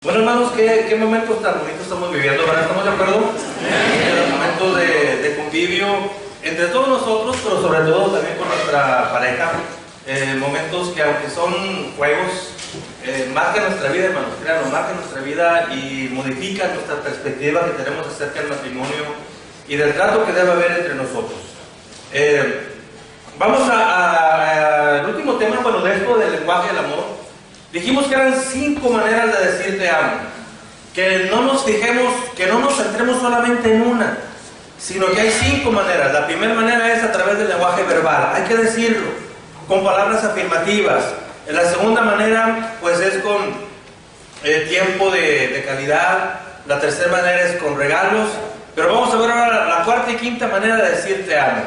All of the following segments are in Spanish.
Bueno, hermanos, ¿qué momentos tan bonitos estamos viviendo, ¿verdad? ¿Estamos de acuerdo? Momentos de convivio entre todos nosotros, pero sobre todo también con nuestra pareja. Momentos que, aunque son juegos, marcan nuestra vida, hermanos, créanlo, marcan nuestra vida y modifican nuestra perspectiva que tenemos acerca del matrimonio y del trato que debe haber entre nosotros. Vamos al último tema, bueno, de esto del lenguaje del amor. Dijimos que eran 5 maneras de decir te amo. Que no nos fijemos, que no nos centremos solamente en una, sino que hay 5 maneras. La primera manera es a través del lenguaje verbal. Hay que decirlo con palabras afirmativas. La segunda manera, pues, es con tiempo de calidad. La tercera manera es con regalos. Pero vamos a ver ahora la cuarta y quinta manera de decir te amo.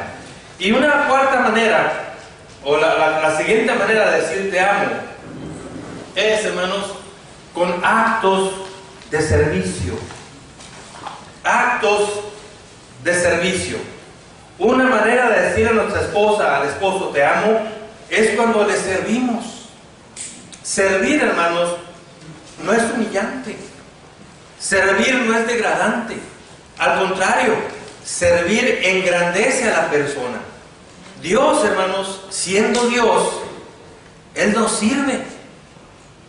Y una cuarta manera, o la siguiente manera de decir te amo, es, hermanos, con actos de servicio. Actos de servicio. Una manera de decir a nuestra esposa, al esposo, te amo, es cuando le servimos. Servir, hermanos, no es humillante. Servir no es degradante. Al contrario, servir engrandece a la persona. Dios, hermanos, siendo Dios, Él nos sirve.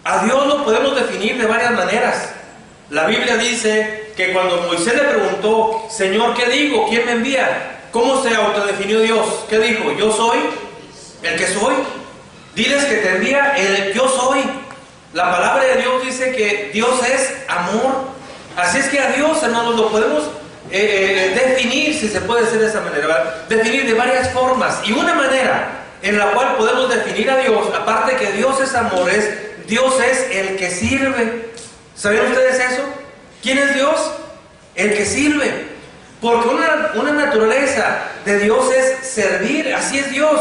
A Dios lo podemos definir de varias maneras. La Biblia dice que cuando Moisés le preguntó, Señor, ¿qué digo? ¿Quién me envía? ¿Cómo se autodefinió Dios? ¿Qué dijo? Yo soy el que soy. Diles que te envía el yo soy. La palabra de Dios dice que Dios es amor. Así es que a Dios, hermanos, lo podemos definir, si se puede decir de esa manera, ¿verdad? Definir de varias formas. Y una manera en la cual podemos definir a Dios, aparte que Dios es amor, es Dios es el que sirve. ¿Saben ustedes eso? ¿Quién es Dios? El que sirve. Porque una naturaleza de Dios es servir. Así es Dios.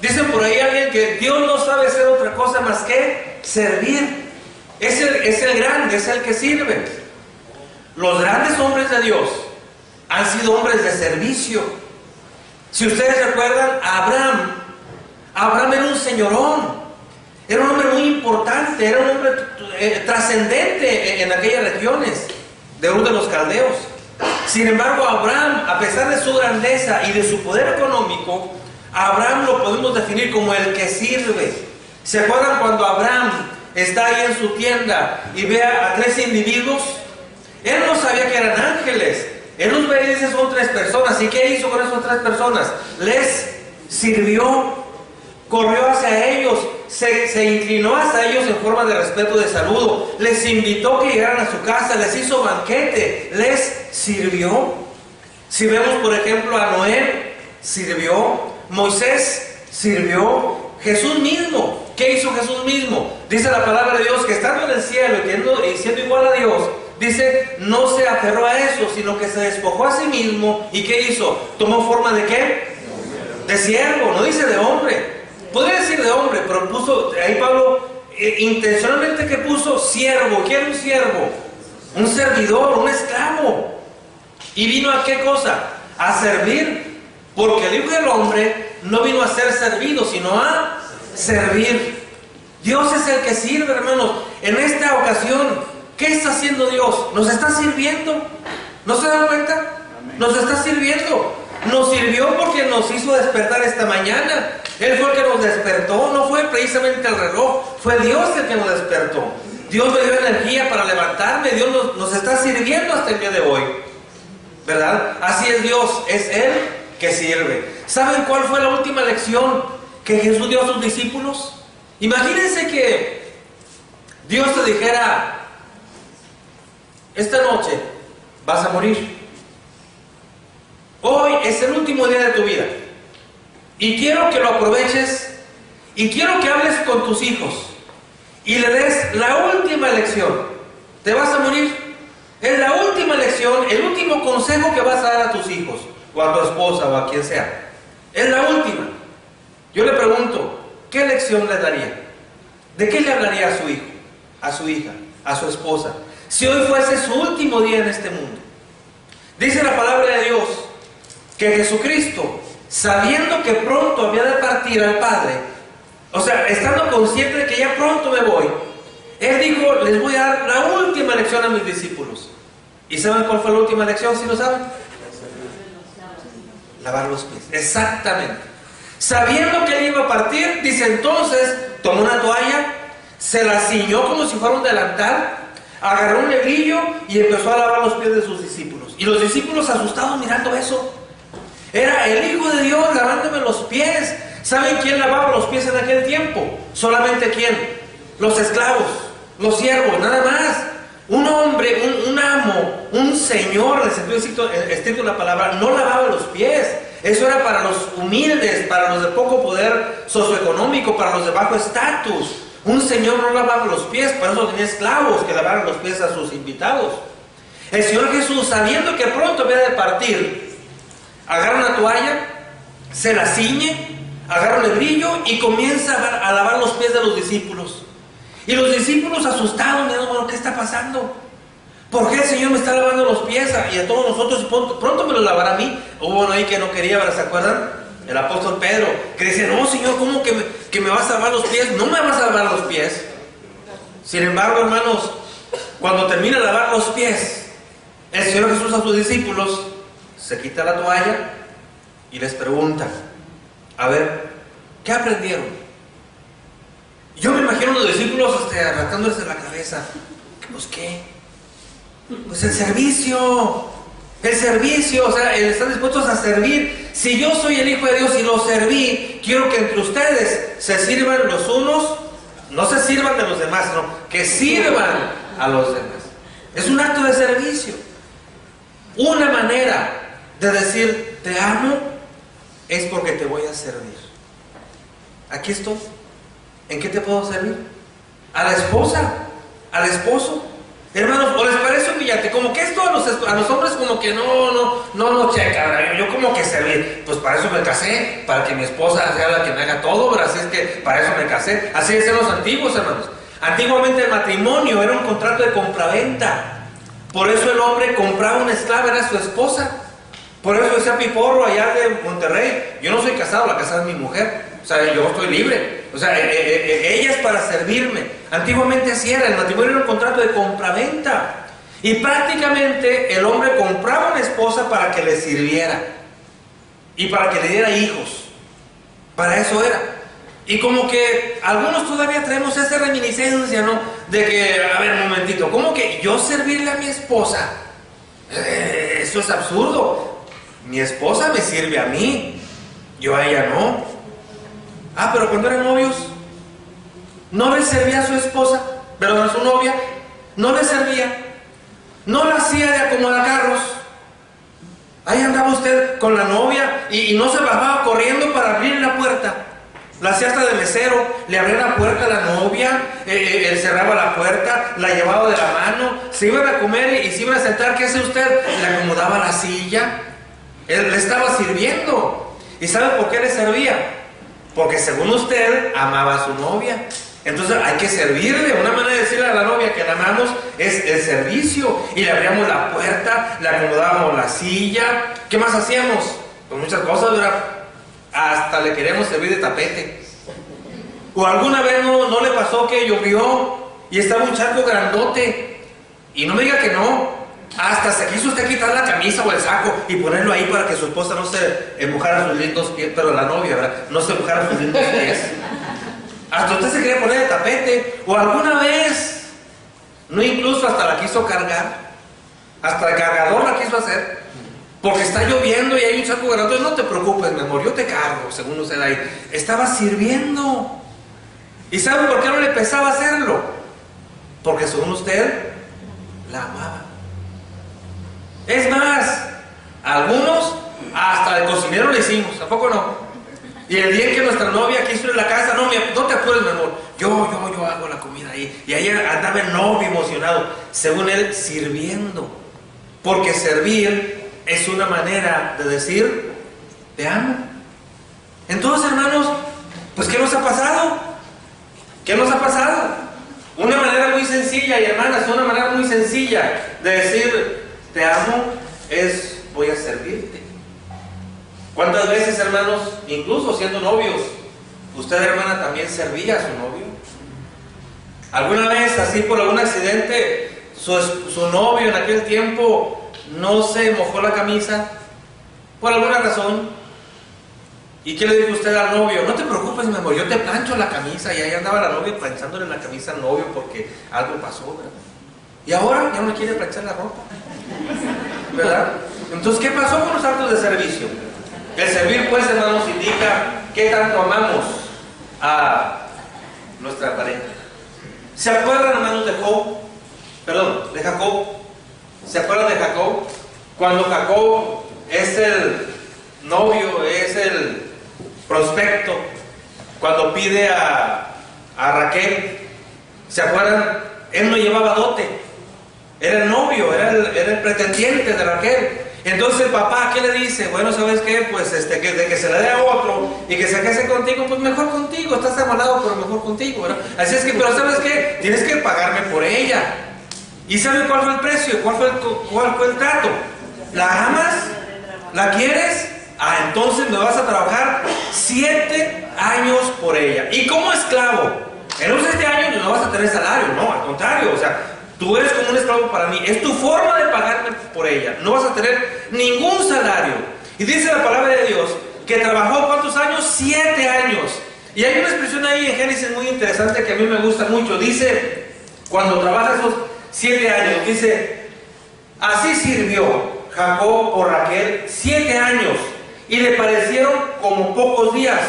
Dicen por ahí alguien que Dios no sabe hacer otra cosa más que servir. Es el grande, es el que sirve. Los grandes hombres de Dios han sido hombres de servicio. Si ustedes recuerdan, Abraham era un señorón. Era un hombre muy importante, era un hombre trascendente en aquellas regiones de Ur de los Caldeos. Sin embargo, Abraham, a pesar de su grandeza y de su poder económico, Abraham lo podemos definir como el que sirve. ¿Se acuerdan cuando Abraham está ahí en su tienda y ve a 3 individuos? Él no sabía que eran ángeles. Él los ve y dice, son 3 personas. ¿Y qué hizo con esas 3 personas? Les sirvió. Corrió hacia ellos, se inclinó hacia ellos en forma de respeto, de saludo, les invitó que llegaran a su casa, les hizo banquete, les sirvió. Si vemos, por ejemplo, a Noé, sirvió. Moisés sirvió. Jesús mismo, ¿qué hizo Jesús mismo? Dice la palabra de Dios que estando en el cielo y siendo igual a Dios, dice, no se aferró a eso, sino que se despojó a sí mismo. ¿Y qué hizo? ¿Tomó forma de qué? De siervo, no dice de hombre. Podría decir de hombre, pero puso, ahí Pablo intencionalmente que puso siervo. ¿Qué era un siervo? Un servidor, un esclavo. ¿Y vino a qué cosa? A servir. Porque el Hijo del Hombre no vino a ser servido, sino a servir. Dios es el que sirve, hermanos. En esta ocasión, ¿qué está haciendo Dios? Nos está sirviendo. ¿No se dan cuenta? Nos está sirviendo. Nos sirvió porque nos hizo despertar esta mañana. Él fue el que nos despertó, no fue precisamente el reloj, fue Dios el que nos despertó. Dios me dio energía para levantarme, Dios nos está sirviendo hasta el día de hoy, ¿verdad? Así es Dios, es Él que sirve. ¿Saben cuál fue la última lección que Jesús dio a sus discípulos? Imagínense que Dios te dijera, esta noche vas a morir. Hoy es el último día de tu vida. Y quiero que lo aproveches y quiero que hables con tus hijos y le des la última lección. Te vas a morir. Es la última lección, el último consejo que vas a dar a tus hijos o a tu esposa o a quien sea. Es la última. Yo le pregunto, ¿qué lección le daría? ¿De qué le hablaría a su hijo, a su hija, a su esposa? Si hoy fuese su último día en este mundo. Dice la palabra de Dios que Jesucristo, sabiendo que pronto había de partir al Padre, o sea, estando consciente de que ya pronto me voy, Él dijo, les voy a dar la última lección a mis discípulos. ¿Y saben cuál fue la última lección? ¿Sí lo saben? Lavar los pies. Exactamente. Sabiendo que él iba a partir, dice, entonces tomó una toalla, se la ciñó como si fuera un delantal, agarró un lebrillo y empezó a lavar los pies de sus discípulos. Y los discípulos asustados mirando eso. Era el Hijo de Dios lavándome los pies. ¿Saben quién lavaba los pies en aquel tiempo? Solamente quién. Los esclavos, los siervos, nada más. Un hombre, un amo, un señor, en el sentido estricto de la palabra, no lavaba los pies. Eso era para los humildes, para los de poco poder socioeconómico, para los de bajo estatus. Un señor no lavaba los pies, para eso tenía esclavos que lavaran los pies a sus invitados. El Señor Jesús, sabiendo que pronto había de partir, agarra una toalla, se la ciñe, agarra un lebrillo y comienza a lavar los pies de los discípulos. Y los discípulos asustados, mirando, bueno, ¿qué está pasando? ¿Por qué el Señor me está lavando los pies y a todos nosotros? Pronto me los lavará a mí. Hubo uno ahí que no quería, ¿se acuerdan? El apóstol Pedro, que decía, no, Señor, ¿cómo que me vas a lavar los pies? No me vas a lavar los pies. Sin embargo, hermanos, cuando termina de lavar los pies, el Señor Jesús a sus discípulos se quita la toalla y les pregunta, a ver, ¿qué aprendieron? Yo me imagino a los discípulos arrancándose la cabeza. Pues ¿qué? Pues el servicio, o sea, están dispuestos a servir. Si yo soy el Hijo de Dios y los serví, quiero que entre ustedes se sirvan los unos, no se sirvan de los demás, sino que sirvan a los demás. Es un acto de servicio. Una manera de decir te amo es porque te voy a servir. Aquí estoy. ¿En qué te puedo servir? A la esposa, al esposo. Hermanos, ¿o les parece humillante? Como que esto a los hombres como que no checa. Yo como que servir. Pues para eso me casé, para que mi esposa sea la que me haga todo, ¿verdad? Así es que para eso me casé. Así es en los antiguos, hermanos. Antiguamente el matrimonio era un contrato de compraventa. Por eso el hombre compraba una esclava, era su esposa. Por eso decía Piporro allá de Monterrey, yo no soy casado, la casada es mi mujer. O sea, yo estoy libre. O sea, ella es para servirme. Antiguamente así era, el matrimonio era un contrato de compraventa. Y prácticamente el hombre compraba una esposa para que le sirviera. Y para que le diera hijos. Para eso era. Y como que algunos todavía traemos esa reminiscencia, ¿no? De que, a ver, un momentito, ¿cómo que yo servirle a mi esposa? Eso es absurdo. Mi esposa me sirve a mí, yo a ella no. Ah, pero cuando eran novios, no le servía a su esposa, pero a su novia, no le servía, no la hacía de acomodar carros. Ahí andaba usted con la novia y no se bajaba corriendo para abrir la puerta. La hacía hasta de mesero, le abría la puerta a la novia, él cerraba la puerta, la llevaba de la mano, se iban a comer y se iban a sentar. ¿Qué hace usted? Le acomodaba la silla, él le estaba sirviendo. ¿Y sabe por qué le servía? Porque según usted amaba a su novia. Entonces hay que servirle. Una manera de decirle a la novia que la amamos es el servicio. Y le abríamos la puerta, le acomodábamos la silla. ¿Qué más hacíamos? Pues muchas cosas, ¿verdad? Hasta le queríamos servir de tapete. ¿O alguna vez no le pasó que llovió y estaba un charco grandote? Y no me diga que no. Hasta se quiso usted quitar la camisa o el saco y ponerlo ahí para que su esposa no se mojara sus lindos pies, pero la novia, ¿verdad? No se mojara sus lindos pies. Hasta usted se quería poner el tapete. O alguna vez, no, incluso hasta la quiso cargar. Hasta el cargador la quiso hacer. Porque está lloviendo y hay un saco grande. No te preocupes, mi amor, yo te cargo, según usted ahí. Estaba sirviendo. ¿Y sabe por qué no le pesaba hacerlo? Porque según usted, la amaba. Es más, algunos hasta el cocinero le hicimos, ¿a poco no? Y el día en que nuestra novia quiso ir a la casa, no te apures, mi amor, yo hago la comida ahí. Y ahí andaba el novio emocionado, según él, sirviendo. Porque servir es una manera de decir, te amo. Entonces, hermanos, pues ¿qué nos ha pasado? ¿Qué nos ha pasado? Una manera muy sencilla, y hermanas, una manera muy sencilla de decir te amo es voy a servirte. ¿Cuántas veces, hermanos, incluso siendo novios, usted, hermana, también servía a su novio? ¿Alguna vez, así por algún accidente, su novio en aquel tiempo no se mojó la camisa? Por alguna razón. ¿Y qué le dijo usted al novio? No te preocupes, mi amor, yo te plancho la camisa. Y ahí andaba la novia planchándole la camisa al novio porque algo pasó, ¿verdad? Y ahora ya no quiere planchar la ropa, ¿verdad? Entonces, ¿qué pasó con los actos de servicio? El servir, pues, hermanos, indica qué tanto amamos a nuestra pareja. ¿Se acuerdan, hermanos, de Jacob? ¿Se acuerdan de Jacob? Cuando Jacob es el novio, es el prospecto, cuando pide a Raquel, ¿se acuerdan? Él no llevaba dote, era el novio, era el pretendiente de Raquel. Entonces el papá, ¿qué le dice? Bueno, ¿sabes qué? Pues de que se le dé a otro y que se case contigo, pues mejor contigo, estás amalado, pero mejor contigo, ¿verdad? Así es que, pero ¿sabes qué? Tienes que pagarme por ella. ¿Y saben cuál fue el precio? ¿Cuál fue el trato? ¿La amas? ¿La quieres? Ah, entonces me vas a trabajar 7 años por ella. Y como esclavo, en los 7 años no vas a tener salario, no, al contrario, o sea, tú eres como un esclavo para mí, es tu forma de pagarme por ella, no vas a tener ningún salario. Y dice la palabra de Dios que trabajó ¿cuántos años? 7 años. Y hay una expresión ahí en Génesis muy interesante que a mí me gusta mucho. Dice, cuando trabaja esos 7 años, dice, así sirvió Jacob por Raquel 7 años y le parecieron como pocos días.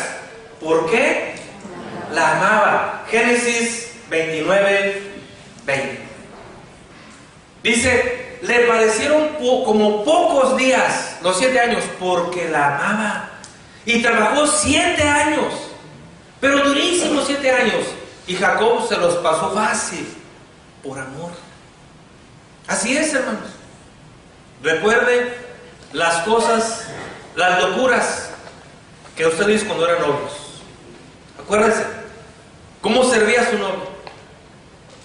¿Por qué? La amaba. Génesis 29, 20. Dice, le parecieron como pocos días los 7 años porque la amaba. Y trabajó 7 años, pero durísimos 7 años. Y Jacob se los pasó fácil por amor. Así es, hermanos. Recuerde las cosas, las locuras que usted hizo cuando eran novios. Acuérdense, ¿cómo servía a su novio?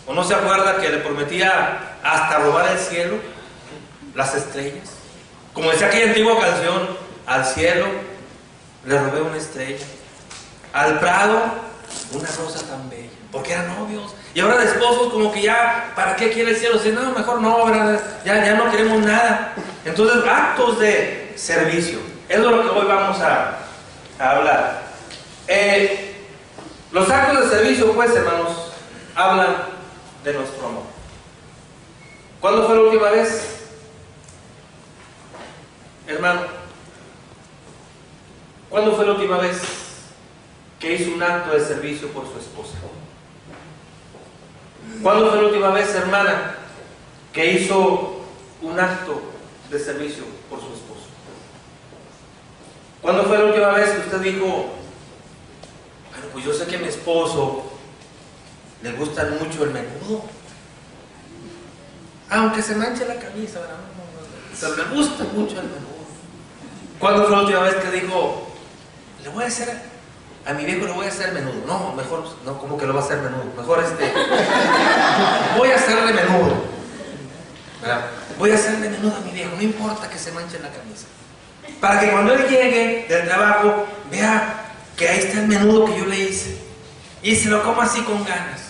¿O no se acuerda que le prometía hasta robar el cielo, las estrellas? Como decía aquella antigua canción, al cielo le robé una estrella, al prado una rosa tan bella, porque eran novios. Y ahora de esposos, como que ya, ¿para qué quiere el cielo? Dicen, no, mejor no, ¿verdad? Ya no queremos nada. Entonces, actos de servicio, es de lo que hoy vamos a hablar. Los actos de servicio, pues, hermanos, hablan de nuestro amor. ¿Cuándo fue la última vez, hermano? ¿Cuándo fue la última vez que hizo un acto de servicio por su esposa? ¿Cuándo fue la última vez, hermana, que hizo un acto de servicio por su esposo? ¿Cuándo fue la última vez que usted dijo, bueno, pues yo sé que a mi esposo le gusta mucho el menudo, aunque se manche la camisa, ¿verdad? Pero le gusta mucho el menudo? ¿Cuándo fue la última vez que dijo, le voy a hacer a mi viejo, le voy a hacer menudo? No, mejor, no, como que lo va a hacer menudo, mejor voy a hacerle menudo, ¿verdad? Voy a hacerle menudo a mi viejo, no importa que se manche la camisa, para que cuando él llegue del trabajo vea que ahí está el menudo que yo le hice y se lo coma así con ganas.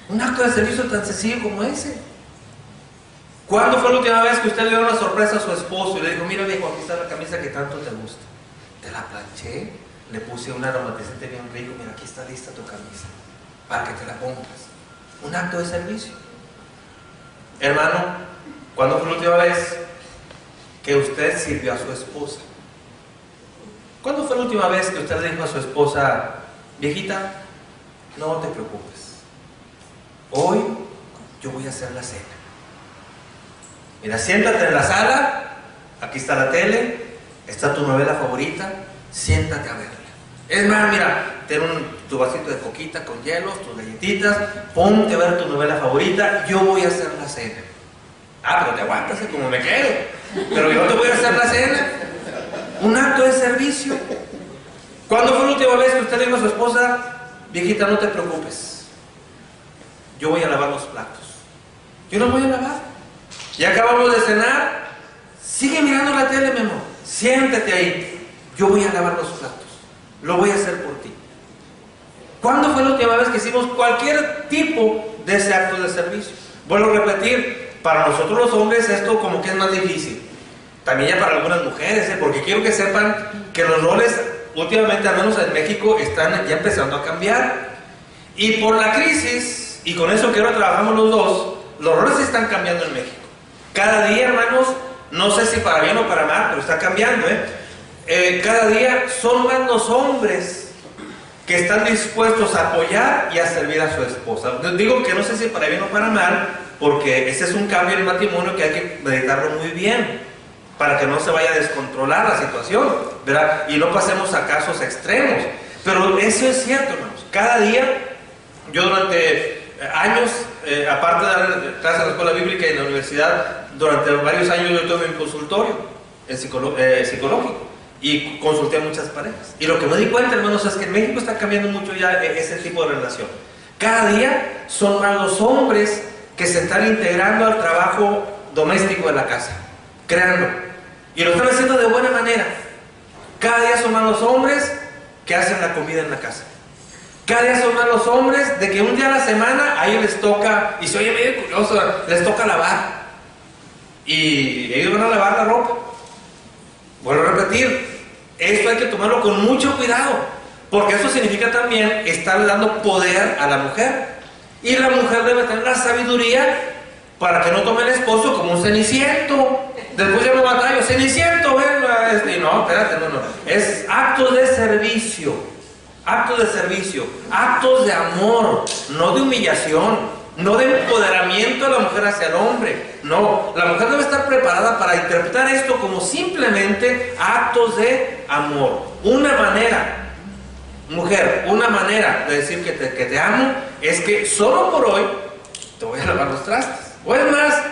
Un acto de servicio tan sencillo como ese. ¿Cuándo fue la última vez que usted le dio una sorpresa a su esposo y le dijo, mira viejo, aquí está la camisa que tanto te gusta, te la planché, le puse un aromatizante bien rico, mira, aquí está lista tu camisa para que te la pongas? Un acto de servicio. Hermano, ¿cuándo fue la última vez que usted sirvió a su esposa? ¿Cuándo fue la última vez que usted le dijo a su esposa, viejita, no te preocupes, hoy yo voy a hacer la cena? Mira, siéntate en la sala, aquí está la tele, está tu novela favorita, siéntate a verla. Es más, mira, ten tu vasito de coquita con hielos, tus galletitas, ponte a ver tu novela favorita, yo voy a hacer la cena. Ah, pero te aguantas, como me quedo, pero yo te voy a hacer la cena. Un acto de servicio. ¿Cuándo fue la última vez que usted le dijo a su esposa, viejita, no te preocupes, yo voy a lavar los platos? Yo los voy a lavar. Ya acabamos de cenar, sigue mirando la tele, mi amor, siéntate ahí, yo voy a lavar los platos, lo voy a hacer por ti. ¿Cuándo fue la última vez que hicimos cualquier tipo de ese acto de servicio. Vuelvo a repetir, para nosotros los hombres esto como que es más difícil. También ya para algunas mujeres, porque quiero que sepan que los roles últimamente, al menos en México, están ya empezando a cambiar. Y por la crisis, y con eso que ahora trabajamos los dos, los roles están cambiando en México. Cada día, hermanos, no sé si para bien o para mal, pero está cambiando, cada día son más los hombres que están dispuestos a apoyar y a servir a su esposa. Digo que no sé si para bien o para mal, porque ese es un cambio en el matrimonio que hay que meditarlo muy bien, para que no se vaya a descontrolar la situación, ¿verdad? Y no pasemos a casos extremos. Pero eso es cierto, hermanos. Cada día, yo durante años, aparte de dar clases en la escuela bíblica y en la universidad, durante varios años yo tuve un consultorio psicológico y consulté a muchas parejas. Y lo que me di cuenta, hermanos, es que en México está cambiando mucho ya ese tipo de relación. Cada día son más los hombres que se están integrando al trabajo doméstico de la casa, créanlo, y lo están haciendo de buena manera. Cada día son más los hombres que hacen la comida en la casa. Cada día son más los hombres de que un día a la semana a ellos les toca, y se oye medio curioso, les toca lavar. Y ellos van a lavar la ropa. Vuelvo a repetir, esto hay que tomarlo con mucho cuidado, porque eso significa también estar dando poder a la mujer. Y la mujer debe tener la sabiduría para que no tome el esposo como un ceniciento. Después ya me batallo, ceniciento, ven, no, espérate, no. Es actos de servicio, actos de servicio, actos de amor, no de humillación, no de empoderamiento a la mujer hacia el hombre. No, la mujer debe estar preparada para interpretar esto como simplemente actos de amor. Una manera, mujer, una manera de decir que te amo es que solo por hoy te voy a lavar los trastes. O es más,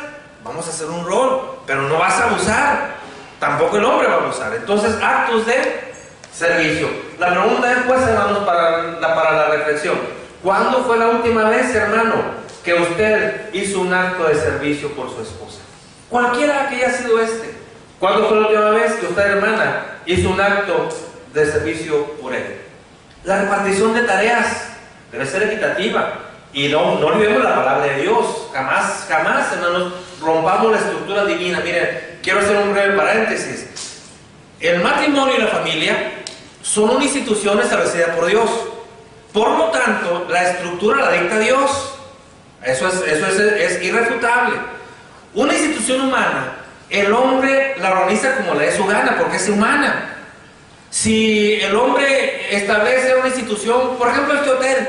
vamos a hacer un rol, pero no vas a abusar. Tampoco el hombre va a abusar. Entonces, actos de servicio. La pregunta es, pues, hermanos, para la reflexión: ¿cuándo fue la última vez, hermano, que usted hizo un acto de servicio por su esposa? Cualquiera que haya sido este. ¿Cuándo fue la última vez que usted, hermana, hizo un acto de servicio por él? La repartición de tareas debe ser equitativa. Y no olvidemos la palabra de Dios. Jamás, hermanos, rompamos la estructura divina. Miren, quiero hacer un breve paréntesis. El matrimonio y la familia son una institución establecida por Dios. Por lo tanto, la estructura la dicta Dios. Eso es irrefutable. Una institución humana, el hombre la organiza como le dé su gana, porque es humana. Si el hombre establece una institución, por ejemplo este hotel,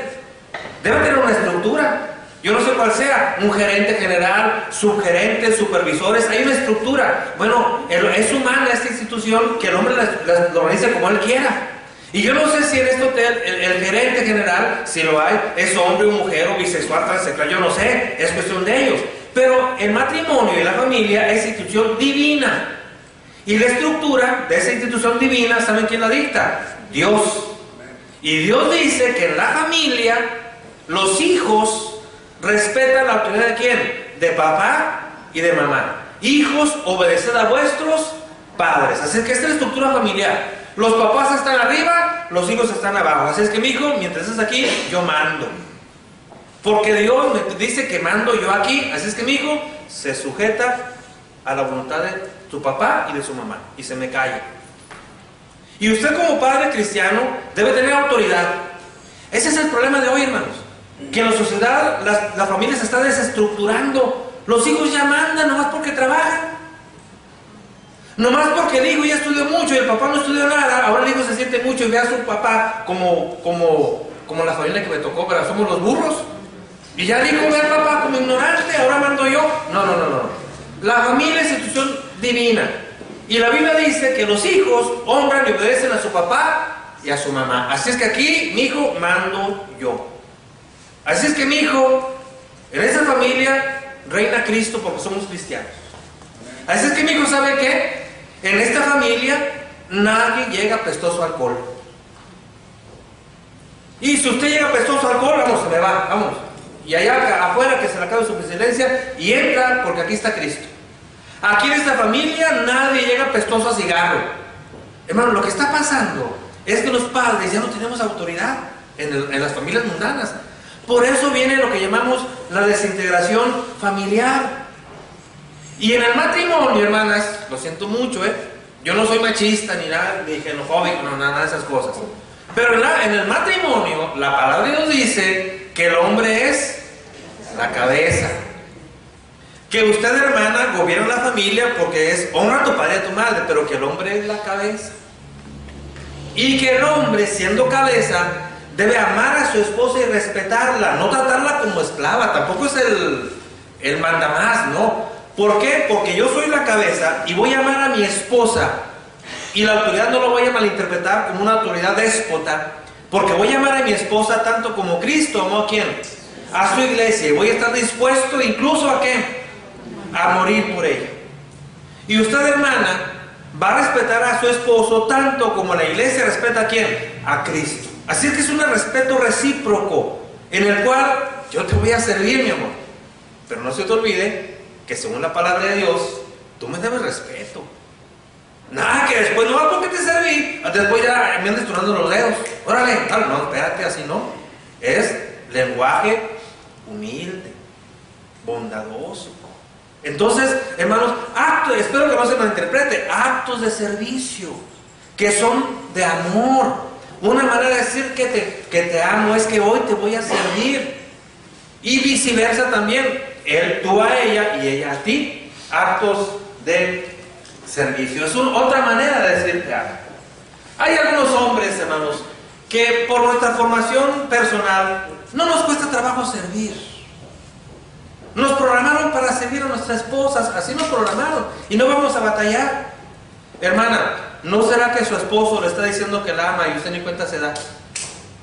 debe tener una estructura. Yo no sé cuál sea, un gerente general, subgerentes, supervisores, hay una estructura. Bueno, es humana esta institución, que el hombre la organiza como él quiera. Y yo no sé si en este hotel el gerente general, si lo hay, es hombre o mujer o bisexual, transexual, yo no sé, es cuestión de ellos. Pero el matrimonio y la familia es institución divina. Y la estructura de esa institución divina, ¿saben quién la dicta? Dios. Y Dios dice que en la familia los hijos respetan la autoridad ¿de quién? De papá y de mamá. Hijos, obedeced a vuestros padres. Así es que esta es la estructura familiar. Los papás están arriba, los hijos están abajo. Así es que mi hijo, mientras estés aquí, yo mando. Porque Dios me dice que mando yo aquí. Así es que mi hijo se sujeta a la voluntad de su papá y de su mamá. Y se me calla. Y usted como padre cristiano debe tener autoridad. Ese es el problema de hoy, hermanos. Que en la sociedad la familia se está desestructurando. Los hijos ya mandan nomás porque trabajan. Nomás porque el hijo ya estudió mucho y el papá no estudió nada. Ahora el hijo se siente mucho y ve a su papá como la familia que me tocó, pero somos los burros. Y ya el hijo ve al papá como ignorante, ahora mando yo. No. La familia es institución divina. Y la Biblia dice que los hijos honran y obedecen a su papá y a su mamá. Así es que aquí, mi hijo, mando yo. Así es que mi hijo, en esa familia reina Cristo porque somos cristianos. Así es que mi hijo, ¿sabe qué? En esta familia nadie llega pestoso a alcohol. Y si usted llega pestoso a alcohol, vamos, se me va, vamos. Y allá afuera que se le acabe su pestilencia y entra porque aquí está Cristo. Aquí en esta familia nadie llega pestoso a cigarro. Hermano, lo que está pasando es que los padres ya no tenemos autoridad en las familias mundanas. Por eso viene lo que llamamos la desintegración familiar. Y en el matrimonio, hermanas, lo siento mucho, yo no soy machista ni nada, ni xenofóbico, no, nada de esas cosas. Pero en el matrimonio, la palabra de Dios dice que el hombre es la cabeza. Que usted, hermana, gobierna la familia porque es honra a tu padre y a tu madre, pero que el hombre es la cabeza. Y que el hombre, siendo cabeza, debe amar a su esposa y respetarla, no tratarla como esclava, tampoco es el mandamás, no. ¿Por qué? Porque yo soy la cabeza y voy a amar a mi esposa, y la autoridad no lo voy a malinterpretar como una autoridad déspota, porque voy a amar a mi esposa tanto como Cristo amó a ¿quién? A su iglesia, y voy a estar dispuesto incluso a ¿qué? A morir por ella. Y usted, hermana, va a respetar a su esposo tanto como la iglesia respeta a ¿quién? A Cristo. Así es que es un respeto recíproco, en el cual yo te voy a servir, mi amor, pero no se te olvide que según la palabra de Dios, tú me debes respeto. Nada que después, no, porque te serví, después ya me andas tronando los dedos. Órale, no, espérate, así no. Es lenguaje humilde, bondadoso. Entonces, hermanos, espero que no se malinterprete, actos de servicio, que son de amor. Una manera de decir que te amo es que hoy te voy a servir. Y viceversa también. Tú a ella y ella a ti. Actos de servicio. Es otra manera de decir te amo. Hay algunos hombres, hermanos, que por nuestra formación personal no nos cuesta trabajo servir. Nos programaron para servir a nuestras esposas. Así nos programaron. Y no vamos a batallar. Hermana, ¿no será que su esposo le está diciendo que la ama y usted ni cuenta se da?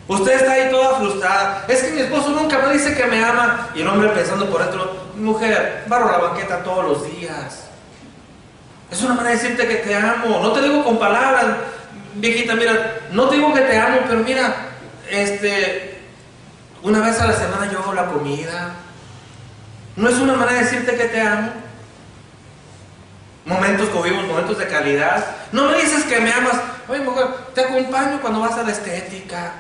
Usted está ahí toda frustrada. Es que mi esposo nunca me dice que me ama. Y el hombre pensando por dentro, mujer, barro la banqueta todos los días. Es una manera de decirte que te amo. No te digo con palabras, viejita, mira, no te digo que te amo, pero mira, una vez a la semana yo hago la comida. No es una manera de decirte que te amo. Momentos que vivimos, momentos de calidad. No me dices que me amas. Oye, mujer, te acompaño cuando vas a la estética.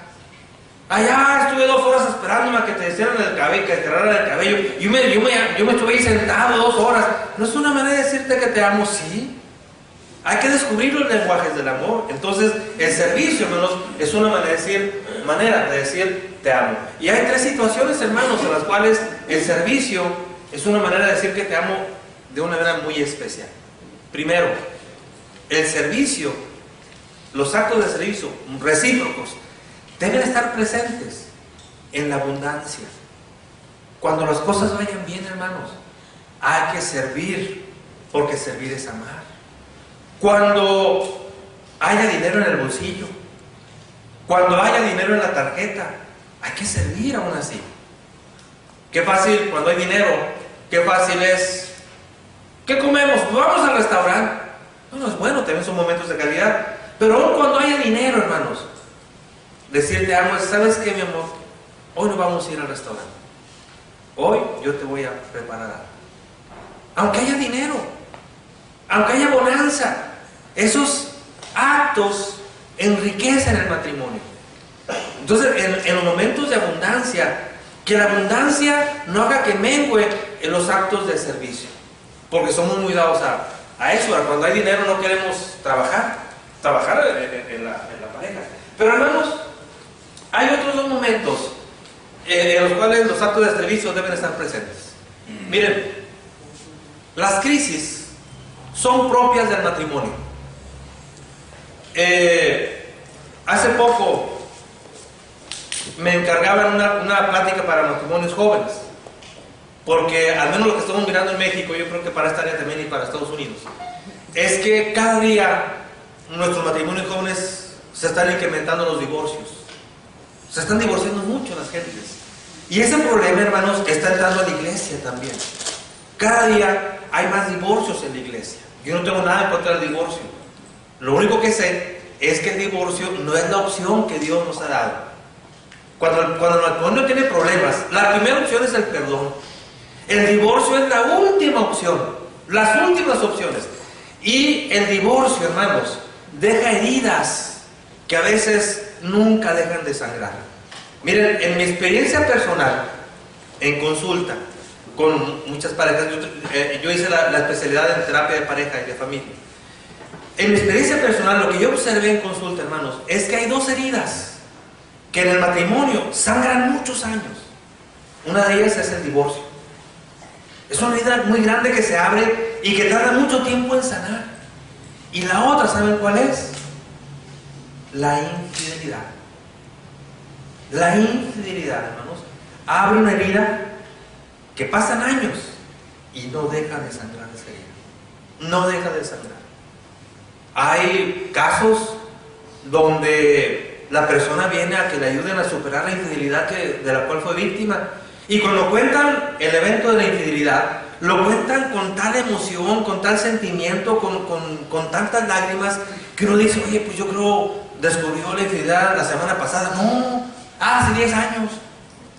Allá estuve 2 horas esperándome a que te hicieran el cabello, que te cerraran el cabello. Yo me estuve ahí sentado 2 horas. No es una manera de decirte que te amo, sí. Hay que descubrir los lenguajes del amor. Entonces, el servicio, hermanos, es una manera de decir te amo. Y hay 3 situaciones, hermanos, en las cuales el servicio es una manera de decir que te amo de una manera muy especial. Primero, el servicio, los actos de servicio recíprocos deben estar presentes en la abundancia. Cuando las cosas vayan bien, hermanos, hay que servir, porque servir es amar. Cuando haya dinero en el bolsillo, cuando haya dinero en la tarjeta, hay que servir aún así. Qué fácil cuando hay dinero, qué fácil es. ¿Qué comemos? Pues vamos al restaurante. Bueno, es bueno, también son momentos de calidad. Pero aún cuando haya dinero, hermanos, decir te amo es, ¿sabes qué, mi amor? Hoy no vamos a ir al restaurante. Hoy yo te voy a preparar algo. Aunque haya dinero, aunque haya bonanza, esos actos enriquecen el matrimonio. Entonces, en los momentos de abundancia, que la abundancia no haga que mengue en los actos de servicio. Porque somos muy dados a eso. Cuando hay dinero no queremos trabajar en la pareja. Pero, hermanos, hay otros 2 momentos en los cuales los actos de servicio deben estar presentes. Miren, las crisis son propias del matrimonio. Hace poco me encargaban una plática para matrimonios jóvenes, porque al menos lo que estamos mirando en México, yo creo que para esta área también y para Estados Unidos, es que cada día nuestros matrimonios jóvenes se están incrementando los divorcios. Se están divorciando mucho las gentes. Y ese problema, hermanos, está entrando a la iglesia también. Cada día hay más divorcios en la iglesia. Yo no tengo nada en contra del divorcio. Lo único que sé es que el divorcio no es la opción que Dios nos ha dado. Cuando el matrimonio tiene problemas, la primera opción es el perdón. El divorcio es la última opción, las últimas opciones. Y el divorcio, hermanos, deja heridas que a veces nunca dejan de sangrar. Miren, en mi experiencia personal, en consulta, con muchas parejas, yo hice la especialidad en terapia de pareja y de familia. En mi experiencia personal, lo que yo observé en consulta, hermanos, es que hay dos heridas que en el matrimonio sangran muchos años. Una de ellas es el divorcio. Es una herida muy grande que se abre y que tarda mucho tiempo en sanar. Y la otra, ¿saben cuál es? La infidelidad. La infidelidad, hermanos, abre una herida que pasan años y no deja de sangrar esa herida. No deja de sangrar. Hay casos donde la persona viene a que le ayuden a superar la infidelidad de la cual fue víctima. Y cuando cuentan el evento de la infidelidad, lo cuentan con tal emoción, con tal sentimiento, con tantas lágrimas, que uno dice, oye, pues yo creo descubrió la infidelidad la semana pasada. No, hace 10 años.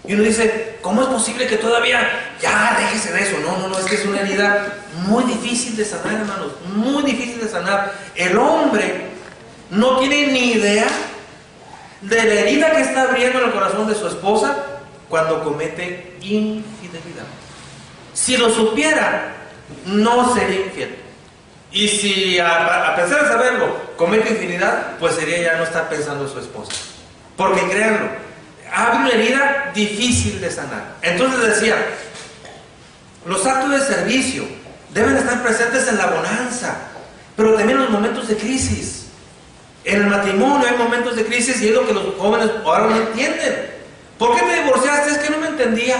Y uno dice, ¿cómo es posible que todavía ya déjese de eso? No, es que es una herida muy difícil de sanar, hermanos, muy difícil de sanar. El hombre no tiene ni idea de la herida que está abriendo en el corazón de su esposa cuando comete infidelidad. Si lo supiera, no sería infiel. Y si a pesar de saberlo, comete infidelidad, pues sería ya no estar pensando en su esposa. Porque créanlo, abre una herida difícil de sanar. Entonces decía, los actos de servicio deben estar presentes en la bonanza, pero también en los momentos de crisis. En el matrimonio hay momentos de crisis y es lo que los jóvenes ahora no entienden. ¿Por qué te divorciaste? Es que no me entendía.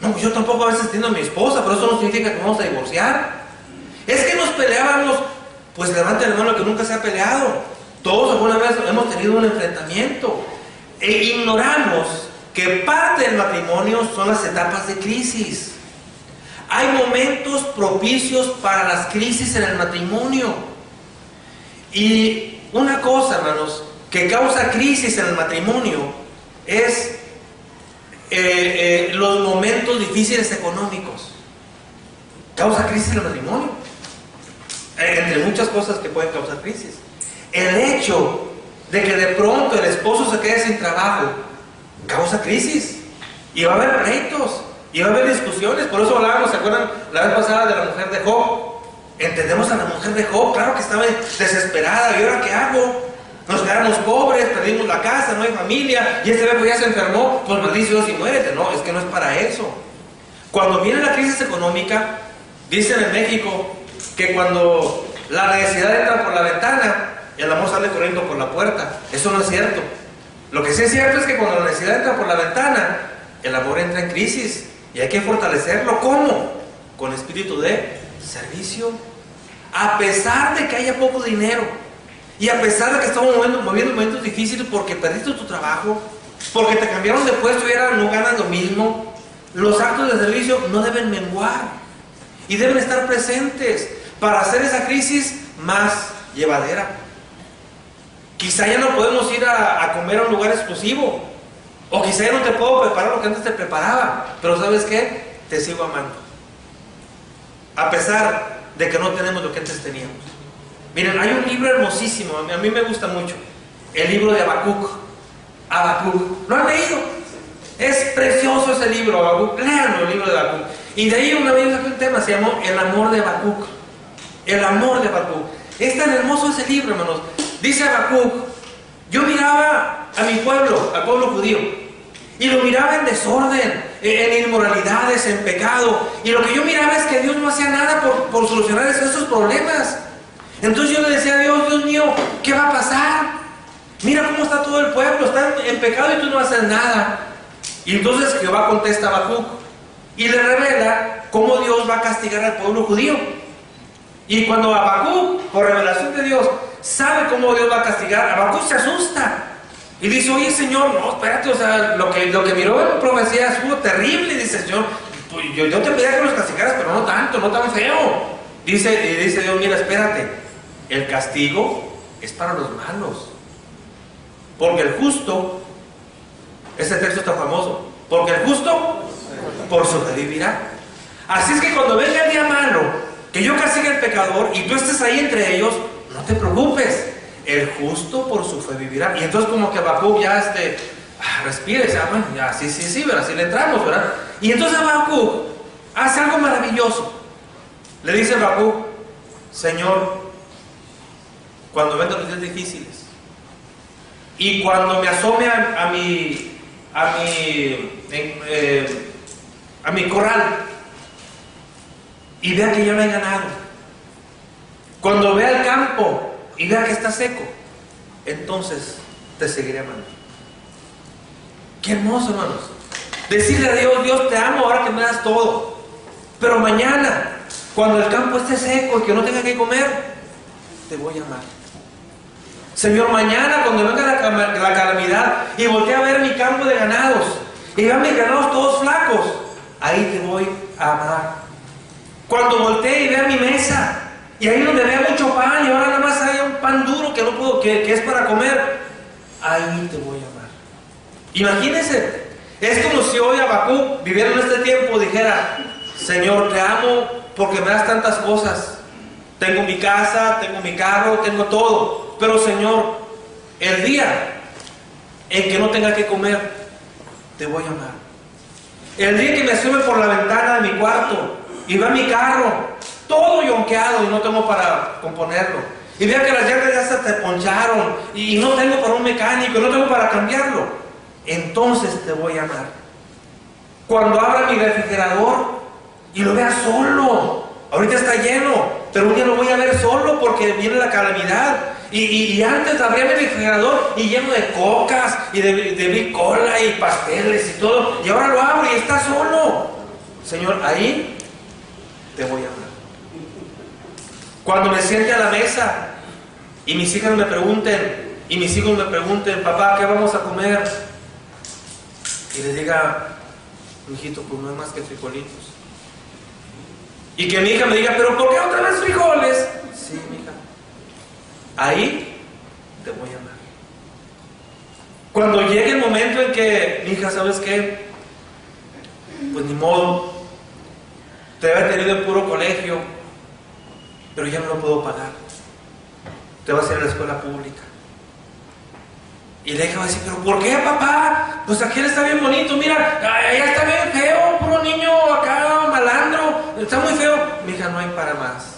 No, pues yo tampoco a veces entiendo a mi esposa, pero eso no significa que vamos a divorciar. Es que nos peleábamos. Pues levante la mano que nunca se ha peleado. Todos alguna vez hemos tenido un enfrentamiento. E ignoramos que parte del matrimonio son las etapas de crisis. Hay momentos propicios para las crisis en el matrimonio. Y una cosa, hermanos, que causa crisis en el matrimonio es los momentos difíciles económicos. Causa crisis en el matrimonio. Entre muchas cosas que pueden causar crisis. El hecho de que de pronto el esposo se quede sin trabajo causa crisis. Y va a haber pleitos. Y va a haber discusiones. Por eso hablábamos, ¿se acuerdan la vez pasada de la mujer de Job? Entendemos a la mujer de Job. Claro que estaba desesperada. ¿Y ahora qué hago? Nos quedamos pobres, perdimos la casa, no hay familia, y este viejo ya se enfermó, pues maldice Dios y muérete. No, es que no es para eso. Cuando viene la crisis económica, dicen en México que cuando la necesidad entra por la ventana, el amor sale corriendo por la puerta. Eso no es cierto. Lo que sí es cierto es que cuando la necesidad entra por la ventana, el amor entra en crisis, y hay que fortalecerlo. ¿Cómo? Con espíritu de servicio. A pesar de que haya poco dinero, y a pesar de que estamos moviendo momentos difíciles porque perdiste tu trabajo, porque te cambiaron de puesto y ahora no ganas lo mismo, los actos de servicio no deben menguar y deben estar presentes para hacer esa crisis más llevadera. Quizá ya no podemos ir a comer a un lugar exclusivo, o quizá ya no te puedo preparar lo que antes te preparaba, pero ¿sabes qué? Te sigo amando, a pesar de que no tenemos lo que antes teníamos. Miren, hay un libro hermosísimo, a mí me gusta mucho, el libro de Habacuc. Habacuc, ¿lo han leído? Es precioso ese libro, Habacuc. Léanlo, el libro de Habacuc. Y de ahí una vez saqué un tema, se llamó El amor de Habacuc. El amor de Habacuc. Es tan hermoso ese libro, hermanos. Dice Habacuc, yo miraba a mi pueblo, al pueblo judío, y lo miraba en desorden, en inmoralidades, en pecado, y lo que yo miraba es que Dios no hacía nada por solucionar esos problemas. Entonces yo le decía a Dios, Dios mío, ¿qué va a pasar? Mira cómo está todo el pueblo, está en pecado y tú no haces nada. Y entonces Jehová contesta a Habacuc y le revela cómo Dios va a castigar al pueblo judío. Y cuando Habacuc, por revelación de Dios, sabe cómo Dios va a castigar, Habacuc se asusta y dice, oye Señor, no, espérate, o sea, lo que miró en profecía estuvo terrible. Y dice, Señor, pues, yo te pedía que los castigaras, pero no tanto, no tan feo. Dice Dios, mira, espérate, el castigo es para los malos, porque el justo, ese texto está famoso, porque el justo por su fe vivirá. Así es que cuando venga el día malo, que yo castigue al pecador y tú estés ahí entre ellos, no te preocupes, el justo por su fe vivirá. Y entonces como que Habacuc ya respira y dice, bueno, ya, sí, ¿verdad? Así le entramos, ¿verdad? Y entonces Habacuc hace algo maravilloso. Le dice a Habacuc, Señor, cuando vengan los días difíciles y cuando me asome a mi corral y vea que ya no hay ganado, cuando vea el campo y vea que está seco, entonces te seguiré amando. Qué hermoso, hermanos. Decirle a Dios, Dios, te amo ahora que me das todo, pero mañana, cuando el campo esté seco y que no tenga que comer, te voy a amar. Señor, mañana cuando venga la calamidad y voltee a ver mi campo de ganados y vea mis ganados todos flacos, ahí te voy a amar. Cuando voltee y vea mi mesa y ahí donde vea mucho pan y ahora nada más haya un pan duro que no puedo, que es para comer, ahí te voy a amar. Imagínense, es como si hoy Habacuc, viviendo en este tiempo, dijera, Señor, te amo porque me das tantas cosas. Tengo mi casa, tengo mi carro, tengo todo. Pero Señor, el día en que no tenga que comer, te voy a amar. El día que me asome por la ventana de mi cuarto y vea mi carro todo yonqueado y no tengo para componerlo, y vea que las llantas ya se te poncharon y no tengo para un mecánico, no tengo para cambiarlo, entonces te voy a amar. Cuando abra mi refrigerador y lo vea solo, ahorita está lleno, pero un día lo voy a ver solo porque viene la calamidad. Y antes abría mi refrigerador y lleno de cocas y de bicola y pasteles y todo, y ahora lo abro y está solo. Señor, ahí te voy a amar. Cuando me siente a la mesa y mis hijas me pregunten y mis hijos me pregunten, papá, ¿qué vamos a comer? Y les diga, mijito, pues no hay más que frijolitos. Y que mi hija me diga, ¿pero por qué otra vez frijoles? Sí, mija, ahí te voy a amar. Cuando llegue el momento en que, mi hija, ¿sabes qué? Pues ni modo, te había tenido en puro colegio, pero ya no lo puedo pagar. Te vas a ir a la escuela pública. Y la hija va a decir, ¿pero por qué, papá? Pues aquí está bien bonito, mira, allá está bien feo, puro niño acá, malandro, está muy feo. Mi hija, no hay para más,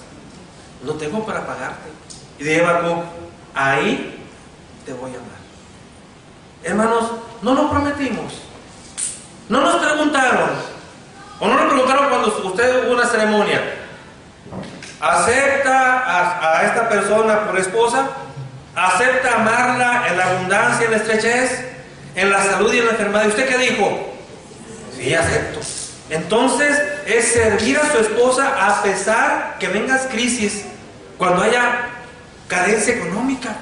no tengo para pagarte. Y de Habacuc, ahí te voy a amar. Hermanos, no nos prometimos, no nos preguntaron, o no nos preguntaron cuando usted hubo una ceremonia, ¿acepta a esta persona por esposa? ¿Acepta amarla en la abundancia, en la estrechez, en la salud y en la enfermedad? ¿Y usted qué dijo? Sí, acepto. Entonces es servir a su esposa a pesar que vengas crisis, cuando haya carencia económica,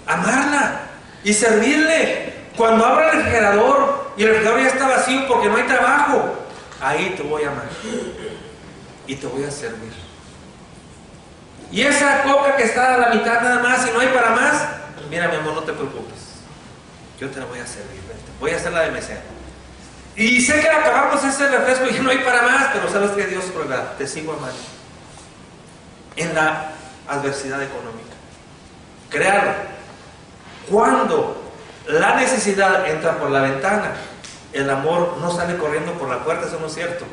amarla y servirle. Cuando abra el refrigerador y el refrigerador ya está vacío porque no hay trabajo, ahí te voy a amar y te voy a servir. Y esa coca que está a la mitad nada más y no hay para más, mira, mi amor, no te preocupes, yo te la voy a servir, voy a hacer la de mesero. Y sé que al acabamos ese refresco y no hay para más, pero sabes que Dios prueba, te sigo amando en la adversidad económica. Créalo, cuando la necesidad entra por la ventana, el amor no sale corriendo por la puerta, eso no es cierto.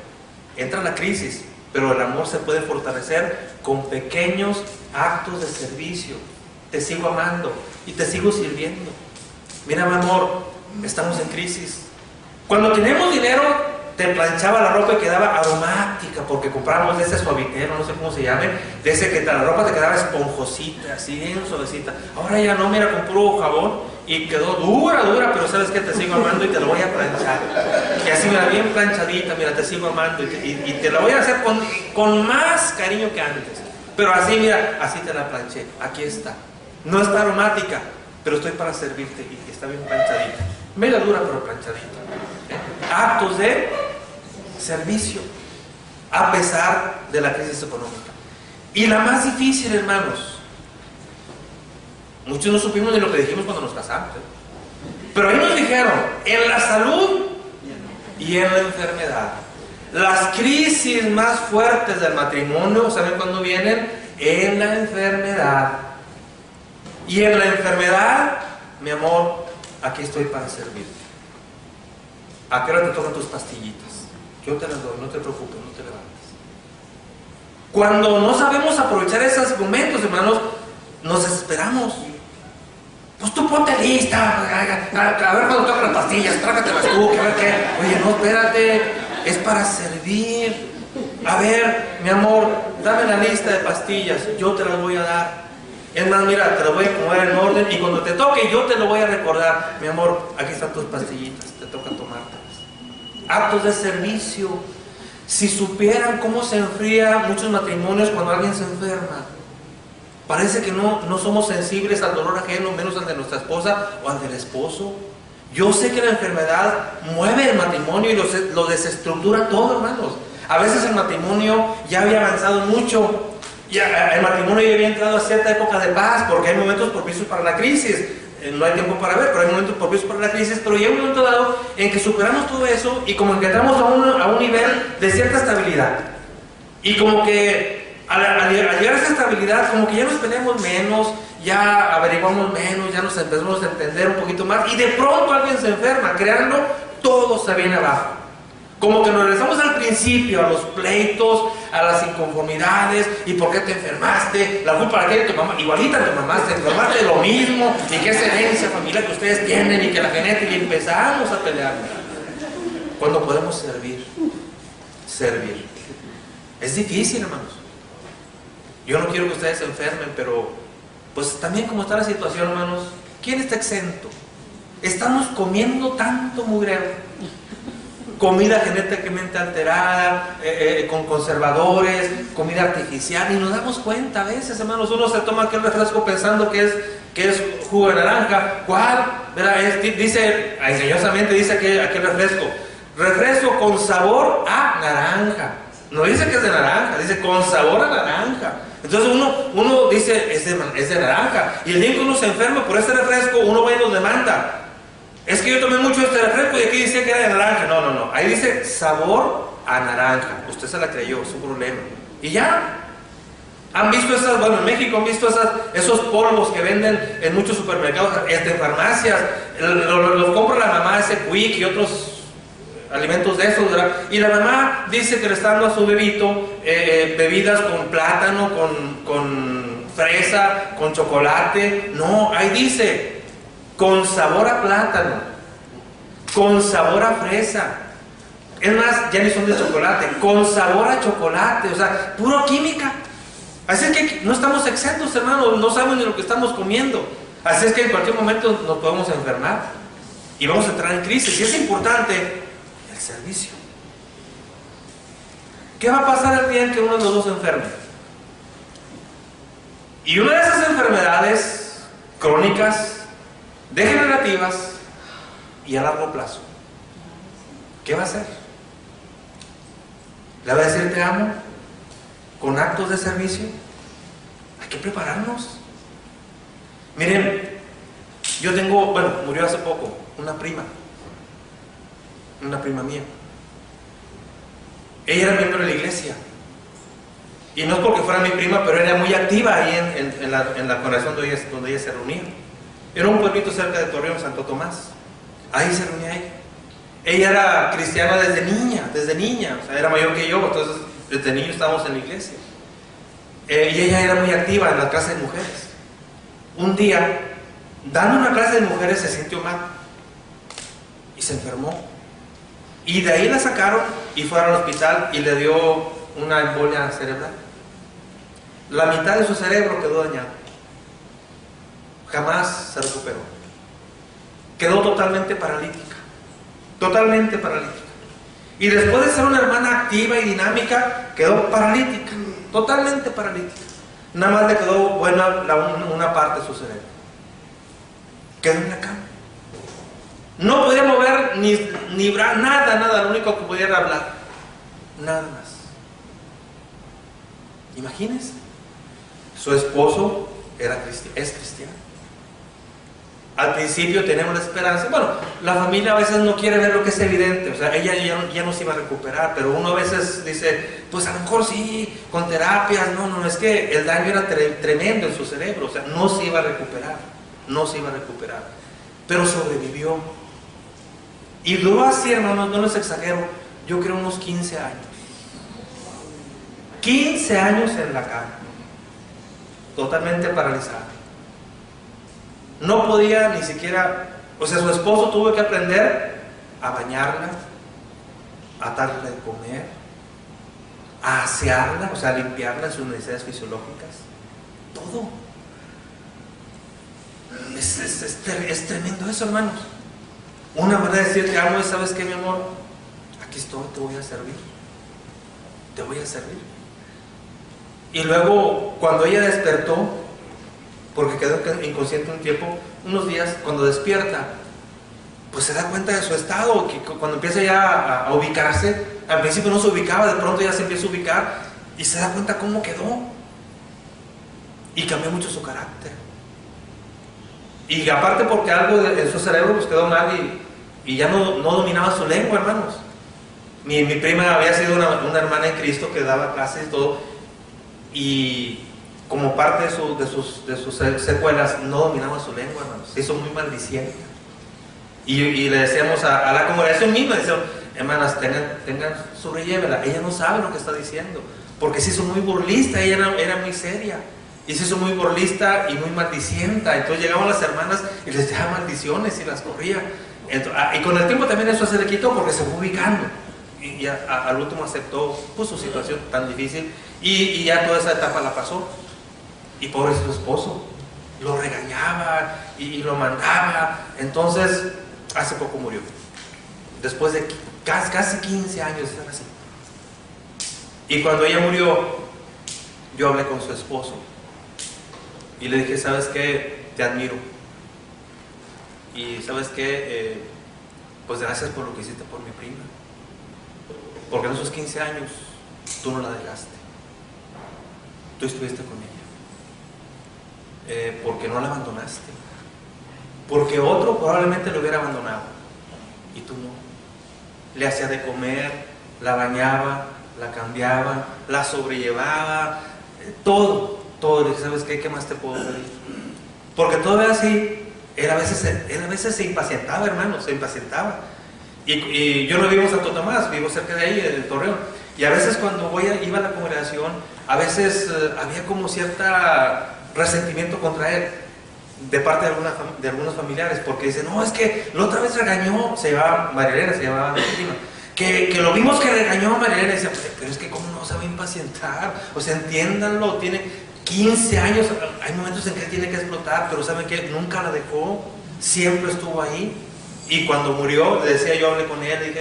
Entra la crisis, pero el amor se puede fortalecer con pequeños actos de servicio. Te sigo amando y te sigo sirviendo. Mira, mi amor, estamos en crisis. Cuando tenemos dinero, te planchaba la ropa y quedaba aromática, porque comprábamos de ese suavitero, no sé cómo se llame, de ese que la ropa te quedaba esponjosita, así bien suavecita. Ahora ya no, mira, con puro jabón y quedó dura, pero sabes que te sigo amando y te lo voy a planchar. Y así, mira, bien planchadita, mira, te sigo amando y te la voy a hacer con más cariño que antes. Pero así, mira, así te la planché, aquí está. No está aromática, pero estoy para servirte y está bien planchadita. Media dura, pero planchadita. Actos de servicio a pesar de la crisis económica. Y la más difícil, hermanos, muchos no supimos ni lo que dijimos cuando nos casamos, pero ahí nos dijeron, en la salud y en la enfermedad. Las crisis más fuertes del matrimonio, ¿saben cuándo vienen? En la enfermedad. Y en la enfermedad, mi amor, aquí estoy para servirte. ¿A qué hora te tocan tus pastillitas? Yo te las doy, no te preocupes, no te levantes. Cuando no sabemos aprovechar esos momentos, hermanos, nos desesperamos. Pues tú ponte lista, a ver cuando tocan las pastillas, trágatelas tú, que a ver qué. Oye, no, espérate, es para servir. A ver, mi amor, dame la lista de pastillas, yo te las voy a dar. Es más, mira, te lo voy a poner en orden y cuando te toque yo te lo voy a recordar. Mi amor, aquí están tus pastillitas, te toca tomártelas. Actos de servicio. Si supieran cómo se enfría muchos matrimonios cuando alguien se enferma. Parece que no somos sensibles al dolor ajeno, menos al de nuestra esposa o al del esposo. Yo sé que la enfermedad mueve el matrimonio y lo desestructura todo, hermanos. A veces el matrimonio ya había avanzado mucho. El matrimonio ya había entrado a cierta época de paz, porque hay momentos propicios para la crisis. No hay tiempo para ver, pero hay momentos propicios para la crisis. Pero llega un momento dado en que superamos todo eso y como que entramos a un nivel de cierta estabilidad. Y como que al llegar a esa estabilidad, como que ya nos peleamos menos, ya averiguamos menos, ya nos empezamos a entender un poquito más. Y de pronto alguien se enferma, créanlo, todo se viene abajo. Como que nos regresamos al principio, a los pleitos, a las inconformidades, y por qué te enfermaste, la culpa la tiene tu mamá, igualita tu mamá, te enfermaste de lo mismo, y que es herencia familiar que ustedes tienen, y que la genética, y empezamos a pelear. Cuando podemos servir. Es difícil, hermanos. Yo no quiero que ustedes se enfermen, pero pues también como está la situación, hermanos, ¿quién está exento? Estamos comiendo tanto mugrero. Comida genéticamente alterada, con conservadores, comida artificial, y nos damos cuenta a veces, hermanos, uno se toma aquel refresco pensando que es jugo de naranja. ¿Cuál? Dice, engañosamente dice aquel refresco con sabor a naranja. No dice que es de naranja, dice con sabor a naranja. Entonces uno dice, es de naranja, y el día que uno se enferma por este refresco, uno va y nos demanda. Es que yo tomé mucho este refresco y aquí decía que era de naranja. No. Ahí dice sabor a naranja. Usted se la creyó, es un problema. Y ya. Han visto en México han visto esos polvos que venden en muchos supermercados, en farmacias. Los compra la mamá, ese Quick y otros alimentos de esos, ¿verdad? Y la mamá dice que le está dando a su bebito bebidas con plátano, con fresa, con chocolate. No, ahí dice con sabor a plátano, con sabor a fresa. Es más, ya ni son de chocolate, con sabor a chocolate, o sea, puro química. Así es que no estamos exentos, hermanos, no sabemos ni lo que estamos comiendo. Así es que en cualquier momento nos podemos enfermar y vamos a entrar en crisis. Y es importante el servicio. ¿Qué va a pasar el día en que uno de los dos se enferme? Y una de esas enfermedades crónicas, degenerativas y a largo plazo, ¿qué va a hacer? ¿Le va a decir te amo con actos de servicio? Hay que prepararnos. Miren, yo tengo, murió hace poco una prima mía. Ella era miembro de la iglesia, y no es porque fuera mi prima, pero era muy activa ahí en la congregación donde ella se reunía. Era un pueblito cerca de Torreón, Santo Tomás. Ahí se reunía ella. Ella era cristiana desde niña, o sea, era mayor que yo, entonces desde niño estábamos en la iglesia. Y ella era muy activa en la clase de mujeres. Un día, dando una clase de mujeres, se sintió mal y se enfermó. Y de ahí la sacaron y fueron al hospital y le dio una embolia cerebral. La mitad de su cerebro quedó dañado. Jamás se recuperó. Quedó totalmente paralítica. Totalmente paralítica. Y después de ser una hermana activa y dinámica, quedó paralítica. Totalmente paralítica. Nada más le quedó buena una parte de su cerebro. Quedó en la cama. No podía mover ni nada. Lo único que podía era hablar. Nada más. Imagínense. Su esposo es cristiano. Al principio tenemos la esperanza. Bueno, la familia a veces no quiere ver lo que es evidente. O sea, ella ya no se iba a recuperar. Pero uno a veces dice, pues a lo mejor sí, con terapias. No, es que el daño era tremendo en su cerebro. O sea, no se iba a recuperar. pero sobrevivió. Y duró así, hermanos, no les exagero, yo creo unos 15 años. 15 años en la cama, totalmente paralizada. No podía ni siquiera, o sea, su esposo tuvo que aprender a bañarla, a darle de comer, a asearla, o sea, a limpiarla en sus necesidades fisiológicas, todo. Es tremendo eso, hermanos. Una manera de decir te amo es, ¿sabes qué, mi amor? Aquí estoy, te voy a servir. Te voy a servir. Y luego, cuando ella despertó, porque quedó inconsciente un tiempo, unos días, cuando despierta, pues se da cuenta de su estado, que cuando empieza ya a ubicarse, al principio no se ubicaba, de pronto ya se empieza a ubicar, y se da cuenta cómo quedó. Y cambió mucho su carácter. Y aparte porque algo en su cerebro pues quedó mal y ya no dominaba su lengua, hermanos. Mi prima había sido una hermana en Cristo que daba clases y todo, y como parte de sus secuelas no dominaba su lengua, hermanos. Se hizo muy maldiciente. Y le decíamos a la congregación misma, decíamos, hermanas, tengan sobrellévela, ella no sabe lo que está diciendo, porque se hizo muy burlista, ella era muy seria. Y se hizo muy burlista y muy maldicienta. Entonces llegaban las hermanas y les dejaba maldiciones y las corría. Y con el tiempo también eso se le quitó porque se fue ubicando. Y al último aceptó pues, su situación tan difícil. Y ya toda esa etapa la pasó. Y pobre su esposo, lo regañaba y lo mandaba. Entonces, hace poco murió. Después de casi 15 años de estar así. Y cuando ella murió, yo hablé con su esposo. Y le dije, ¿sabes qué? Te admiro. Y ¿sabes qué? Pues gracias por lo que hiciste por mi prima. Porque en esos 15 años tú no la dejaste. Tú estuviste con ella. Porque no la abandonaste. Porque otro probablemente lo hubiera abandonado. Y tú no. Le hacía de comer, la bañaba, la cambiaba, la sobrellevaba, todo. Le dije, ¿sabes qué? ¿Qué más te puedo pedir? Porque todavía así, él a veces se impacientaba, hermano, se impacientaba. Y yo no vivo en Santo Tomás, vivo cerca de ahí, de Torreón. Y a veces cuando iba a la congregación, a veces había como cierta resentimiento contra él, de parte de algunos familiares, porque dicen, no, es que la otra vez regañó, se llamaba Marilena, se llamaba Argentina. Que lo vimos que regañó a Marilena y decía, pero es que cómo no se va a impacientar, o sea, entiéndanlo, tiene 15 años, hay momentos en que tiene que explotar, pero ¿saben qué? Nunca la dejó, siempre estuvo ahí. Y cuando murió, le decía, yo hablé con él,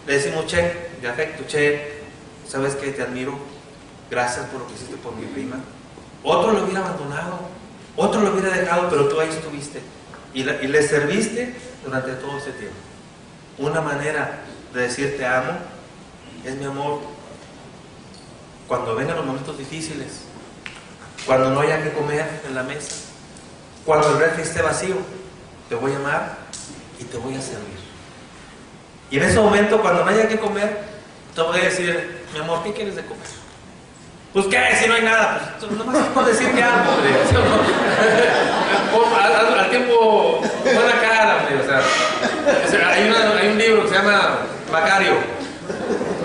le decimos, Che, de afecto, Che, ¿sabes qué? Te admiro, gracias por lo que hiciste por mi prima. Otro lo hubiera abandonado, otro lo hubiera dejado, pero tú ahí estuviste y le serviste durante todo ese tiempo. Una manera de decir te amo es, mi amor, cuando vengan los momentos difíciles, cuando no haya que comer en la mesa, cuando el refri esté vacío, te voy a amar y te voy a servir. Y en ese momento, cuando no haya que comer, te voy a decir, mi amor, ¿qué quieres de comer? Pues qué, si no hay nada, pues nomás por decir que amo, hombre. Al tiempo, buena cara, hombre. O sea, hay un libro que se llama Macario. Y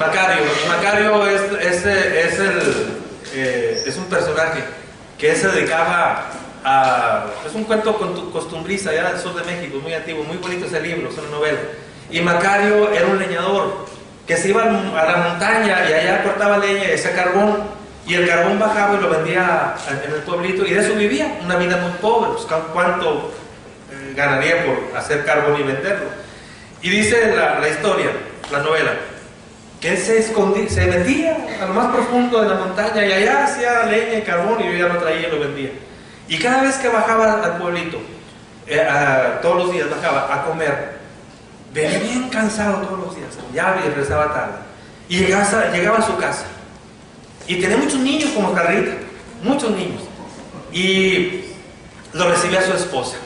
Macario es un personaje que se dedicaba a... Es un cuento costumbrista allá del sur de México, muy antiguo, muy bonito ese libro, es una novela. Y Macario era un leñador que se iba a la montaña y allá cortaba leña y hacía carbón, y el carbón bajaba y lo vendía en el pueblito, y de eso vivía, una vida muy pobre. Pues ¿cuánto ganaría por hacer carbón y venderlo? Y dice la historia, la novela, que él se metía a lo más profundo de la montaña y allá hacía leña y carbón, y yo ya lo traía y lo vendía. Y cada vez que bajaba al pueblito, todos los días bajaba a comer, venía bien cansado todos los días, ya regresaba tarde, y llegaba a su casa, y tenía muchos niños como Carlita, muchos niños, y lo recibía su esposa.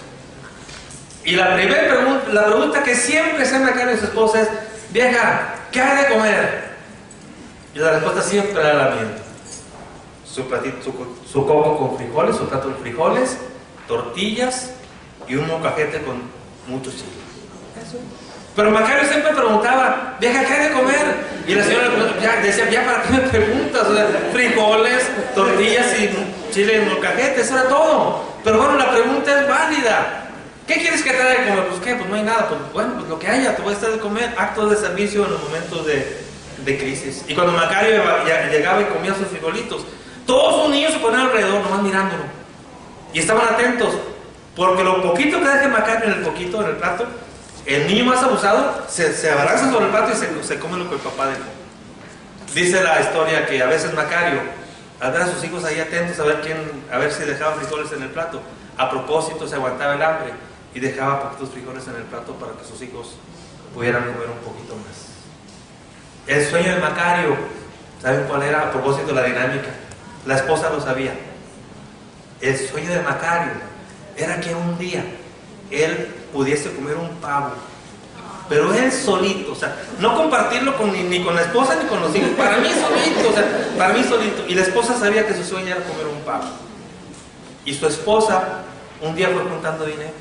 Y la pregunta que siempre se me cae a su esposa es, vieja, ¿qué hay de comer? Y la respuesta siempre era la misma. Su coco con frijoles, su plato de frijoles, tortillas y un molcajete con mucho chile. Eso. Pero Macario siempre preguntaba, vieja, ¿qué hay de comer? Y la señora decía, ya, ¿para qué me preguntas? O sea, frijoles, tortillas y chile en molcajete, eso era todo. Pero bueno, la pregunta es válida. ¿Qué quieres que te haga de comer? Pues qué, pues no hay nada. Pues bueno, pues lo que haya, te voy a estar de comer. Actos de servicio en los momentos de crisis. Y cuando Macario llegaba y comía sus frijolitos, todos los niños se ponían alrededor, nomás mirándolo. Y estaban atentos, porque lo poquito que deje Macario en el plato, el niño más abusado se abalanza sobre el plato y se come lo que el papá dejó. Dice la historia que a veces Macario, al ver a sus hijos ahí atentos a ver si dejaba frijoles en el plato, a propósito se aguantaba el hambre y dejaba poquitos frijoles en el plato para que sus hijos pudieran comer un poquito más. El sueño de Macario, ¿saben cuál era? A propósito de la dinámica, la esposa lo sabía. El sueño de Macario era que un día él pudiese comer un pavo, pero él solito, o sea, no compartirlo ni con la esposa ni con los hijos, para mí solito, o sea, para mí solito. Y la esposa sabía que su sueño era comer un pavo. Y su esposa un día fue juntando dinero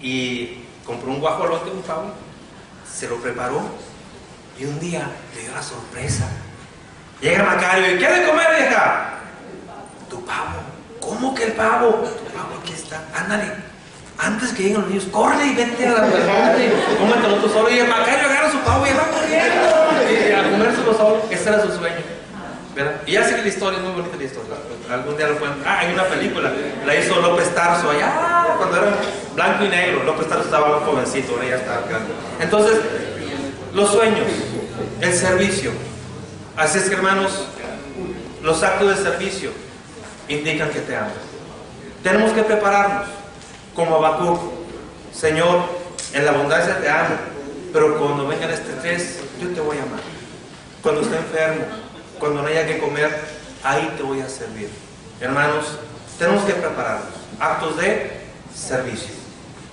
y compró un guajolote, un pavo, se lo preparó y un día le dio la sorpresa. Llega Macario y ¿qué hay de comer, vieja? Tu pavo. ¿Cómo que el pavo? Tu pavo aquí está, ándale. Antes que lleguen los niños, corre y vete a la persona y cómetelo tú solo. Y el Macario agarra su pavo y va corriendo y a comérselo solo. Ese era su sueño, ¿verdad? Y ya sigue la historia, es muy bonita la historia. Algún día lo pueden... hay una película, la hizo López Tarso allá cuando era blanco y negro. López Tarso estaba un jovencito, ahora ya estaba grande. Entonces, los sueños, el servicio. Así es que, hermanos, los actos de servicio indican que te amas. Tenemos que prepararnos como Habacuc. Señor, en la abundancia te amo, pero cuando venga el estrés, yo te voy a amar. Cuando esté enfermo, cuando no haya que comer, ahí te voy a servir. Hermanos, tenemos que prepararnos. Actos de servicio.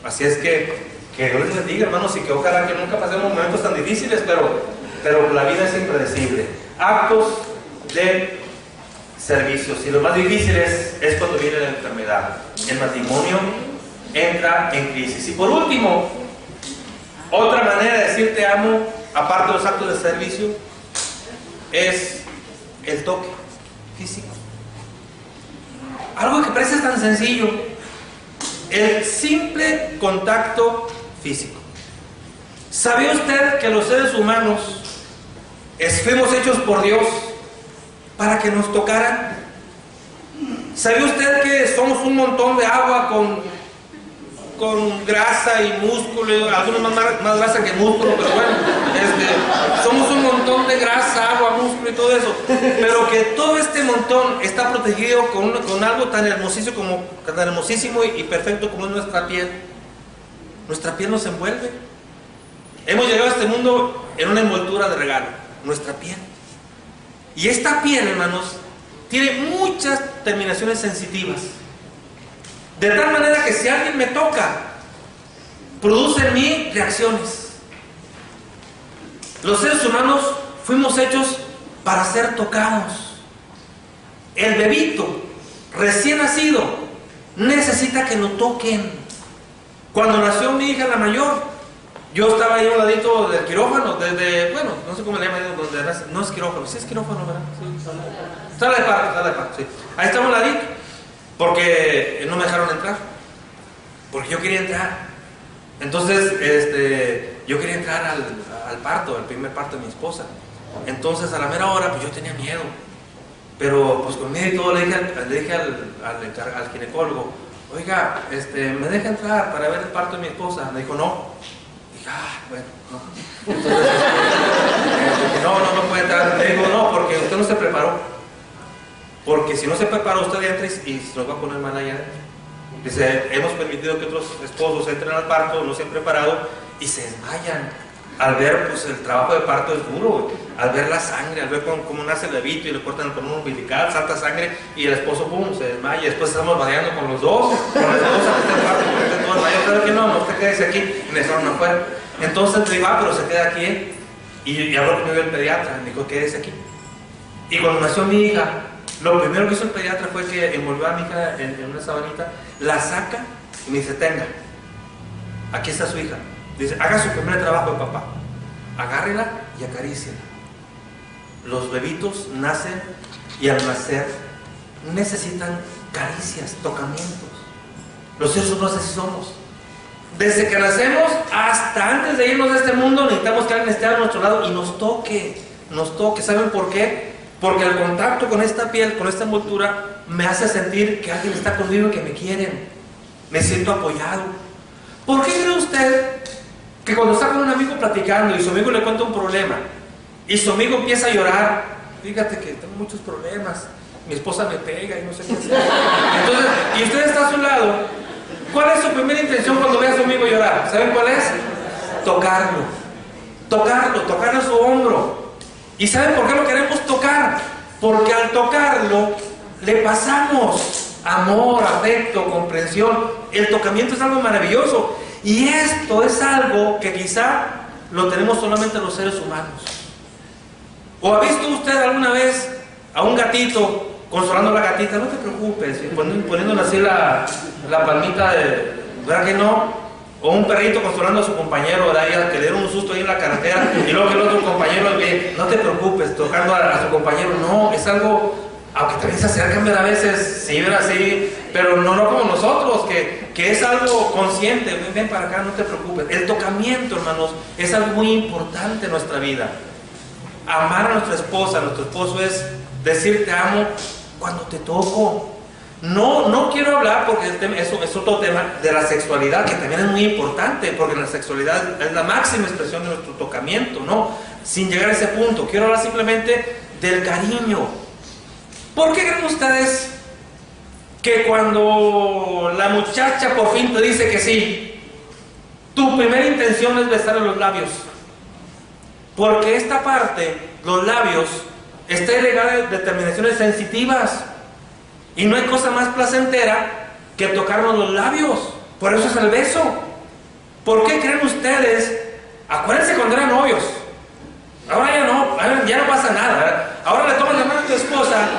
Así es que Dios les bendiga, hermanos, y que ojalá que nunca pasemos momentos tan difíciles, pero la vida es impredecible. Actos de servicios. Y lo más difícil es cuando viene la enfermedad. El matrimonio entra en crisis. Y por último, otra manera de decir te amo, aparte de los actos de servicio, es el toque físico. Algo que parece tan sencillo, el simple contacto físico. ¿Sabía usted que los seres humanos fuimos hechos por Dios para que nos tocaran? ¿Sabía usted que somos un montón de agua con grasa y músculo, algunos más grasa que músculo, pero bueno, somos un montón de grasa, agua, músculo y todo eso, pero que todo este montón está protegido con algo tan hermosísimo y perfecto como es nuestra piel. Nuestra piel nos envuelve. Hemos llegado a este mundo en una envoltura de regalo, nuestra piel. Y esta piel, hermanos, tiene muchas terminaciones sensitivas. De tal manera que si alguien me toca, produce en mí reacciones. Los seres humanos fuimos hechos para ser tocados. El bebito recién nacido necesita que lo toquen. Cuando nació mi hija, la mayor, yo estaba ahí a un ladito del quirófano, bueno, no sé cómo le llaman, no es quirófano, sí es quirófano, ¿verdad? Sí, sala de parto, sí. Ahí estaba a un ladito. Porque no me dejaron entrar. Porque yo quería entrar. Entonces, yo quería entrar al parto, al primer parto de mi esposa. Entonces, a la mera hora, pues yo tenía miedo. Pero, pues con miedo y todo, le dije al ginecólogo, oiga, ¿me deja entrar para ver el parto de mi esposa? Me dijo, no. Dije, bueno, no. Entonces, no puede entrar. Le digo, no, porque usted no se preparó. Porque si no se prepara, usted entra y se nos va a poner mal allá. Dice, hemos permitido que otros esposos entren al parto, no se han preparado y se desmayan. Al ver, pues el trabajo de parto es duro, al ver la sangre, al ver cómo nace el bebito y le cortan el cordón umbilical, salta sangre y el esposo, pum, se desmaya. Después estamos variando con los dos, con las dos a este parto, con este todo desmayado. Claro que no, usted quédese aquí y me dejaron afuera. Entonces le digo, pero se queda aquí. Y habló conmigo el pediatra, me dijo, quédese aquí. Y cuando nació mi hija, lo primero que hizo el pediatra fue que envolvió a mi hija en una sabanita, la saca y me dice, tenga. Aquí está su hija. Dice, haga su primer trabajo de papá. Agárrela y acaríciela. Los bebitos nacen y al nacer necesitan caricias, tocamientos. Los seres humanos así somos. Desde que nacemos hasta antes de irnos de este mundo necesitamos que alguien esté a nuestro lado y nos toque. ¿Saben por qué? Porque el contacto con esta piel, con esta envoltura, me hace sentir que alguien está conmigo y que me quieren. Me siento apoyado. ¿Por qué cree usted que cuando está con un amigo platicando y su amigo le cuenta un problema y su amigo empieza a llorar? Fíjate que tengo muchos problemas, mi esposa me pega y no sé qué hacer. Entonces, y usted está a su lado, ¿cuál es su primera intención cuando ve a su amigo llorar? ¿Saben cuál es? Tocarle su hombro. ¿Y saben por qué lo queremos tocar? Porque al tocarlo le pasamos amor, afecto, comprensión. El tocamiento es algo maravilloso. Y esto es algo que quizá lo tenemos solamente los seres humanos. ¿O ha visto usted alguna vez a un gatito consolando a la gatita? No te preocupes, poniéndole así la palmita de, ¿verdad que no? O un perrito consolando a su compañero, ¿verdad? Que le dieron un susto ahí en la carretera y luego que el otro compañero ve, no te preocupes, tocando a su compañero. No, es algo, aunque también se acercan a veces, sí, ¿verdad? Sí, pero no como nosotros, que es algo consciente. Ven para acá, no te preocupes. El tocamiento, hermanos, es algo muy importante en nuestra vida. Amar a nuestra esposa, a nuestro esposo, es decir te amo cuando te toco. No quiero hablar, porque es otro tema, de la sexualidad, que también es muy importante, porque la sexualidad es la máxima expresión de nuestro tocamiento, ¿no? Sin llegar a ese punto, quiero hablar simplemente del cariño. ¿Por qué creen ustedes que cuando la muchacha por fin te dice que sí, tu primera intención es besarle los labios? Porque esta parte, los labios, está irregada de determinaciones sensitivas. Y no hay cosa más placentera que tocarnos los labios. Por eso es el beso. ¿Por qué creen ustedes? Acuérdense cuando eran novios. Ahora ya no pasa nada, ¿verdad? Ahora le tomas la mano a tu esposa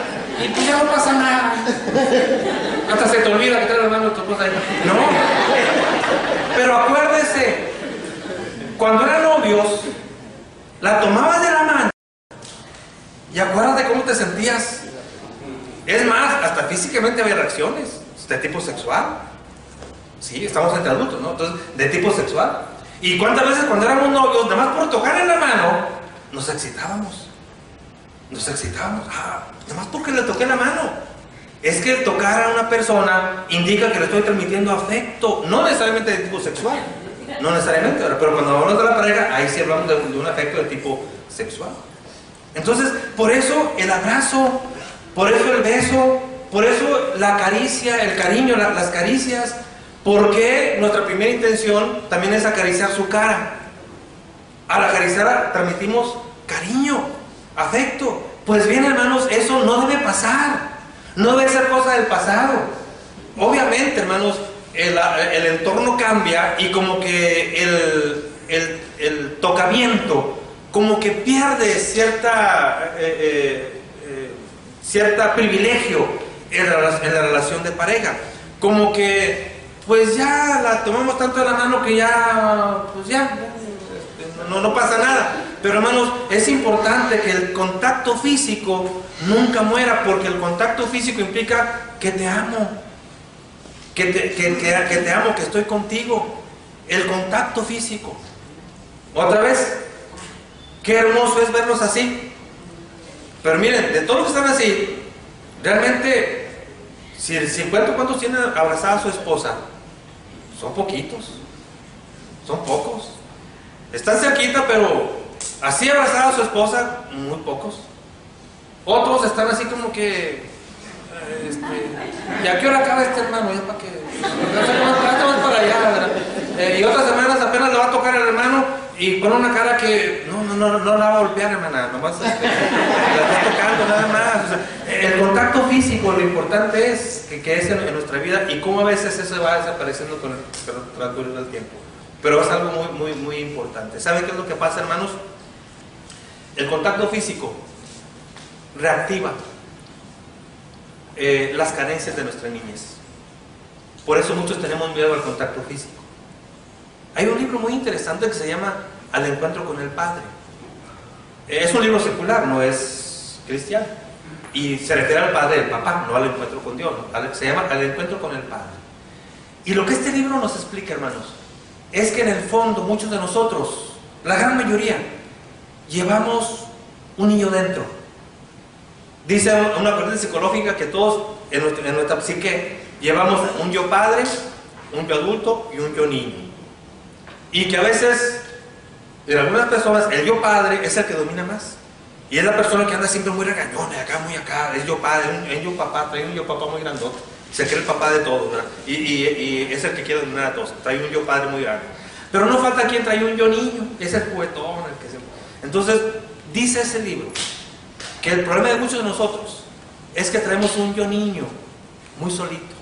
y pues ya no pasa nada. Hasta se te olvida que traes la mano a tu esposa. No. Pero acuérdese, cuando eran novios, la tomabas de la mano y acuérdate cómo te sentías. Es más, hasta físicamente había reacciones de tipo sexual. Sí, estamos entre adultos, ¿no? Entonces, de tipo sexual. ¿Y cuántas veces cuando éramos novios, nada más por tocarle la mano, nos excitábamos? Nada más porque le toqué la mano. Es que el tocar a una persona indica que le estoy transmitiendo afecto, no necesariamente de tipo sexual. No necesariamente, pero cuando hablamos de la pareja, ahí sí hablamos de un afecto de tipo sexual. Entonces, por eso el abrazo, por eso el beso, por eso la caricia, el cariño, las caricias, porque nuestra primera intención también es acariciar su cara. Al acariciar transmitimos cariño, afecto. Pues bien, hermanos, eso no debe pasar, no debe ser cosa del pasado. Obviamente, hermanos, el entorno cambia y como que el tocamiento como que pierde cierta privilegio en la relación de pareja. Como que pues ya la tomamos tanto de la mano que ya pues ya no pasa nada. Pero hermanos, es importante que el contacto físico nunca muera, porque el contacto físico implica que te amo, que te amo, que estoy contigo. El contacto físico. Otra vez, qué hermoso es verlos así. Pero miren, de todos los que están así, realmente, si cuento cuántos tienen abrazada a su esposa, son poquitos, son pocos. Están cerquita, pero así abrazada a su esposa, muy pocos. Otros están así como que, ¿y a qué hora acaba este hermano? Ya para que, más para allá, ¿verdad? Y otras semanas apenas le va a tocar el hermano y pone una cara que no la va a golpear, hermana, nomás la está tocando nada más. O sea, el contacto físico, lo importante es que es en nuestra vida, y cómo a veces eso va desapareciendo con el transcurrir del tiempo. Pero es algo muy importante. ¿Saben qué es lo que pasa, hermanos? El contacto físico reactiva las carencias de nuestra niñez. Por eso muchos tenemos miedo al contacto físico. Hay un libro muy interesante que se llama Al encuentro con el Padre. Es un libro secular, no es cristiano. Y se refiere al Padre del Papá, no al encuentro con Dios. Se llama Al encuentro con el Padre. Y lo que este libro nos explica, hermanos, es que en el fondo muchos de nosotros, la gran mayoría, llevamos un niño dentro. Dice una corriente psicológica que todos en nuestra psique llevamos un yo padre, un yo adulto y un yo niño. Y que a veces, en algunas personas, el yo padre es el que domina más. Y es la persona que anda siempre muy regañona, acá, muy acá, es yo padre, es yo papá, trae un yo papá muy grandote. Se cree el papá de todos, ¿verdad? Y es el que quiere dominar a todos, trae un yo padre muy grande. Pero no falta quien trae un yo niño, es el juguetón, el que se... Entonces, dice ese libro que el problema de muchos de nosotros es que traemos un yo niño muy solito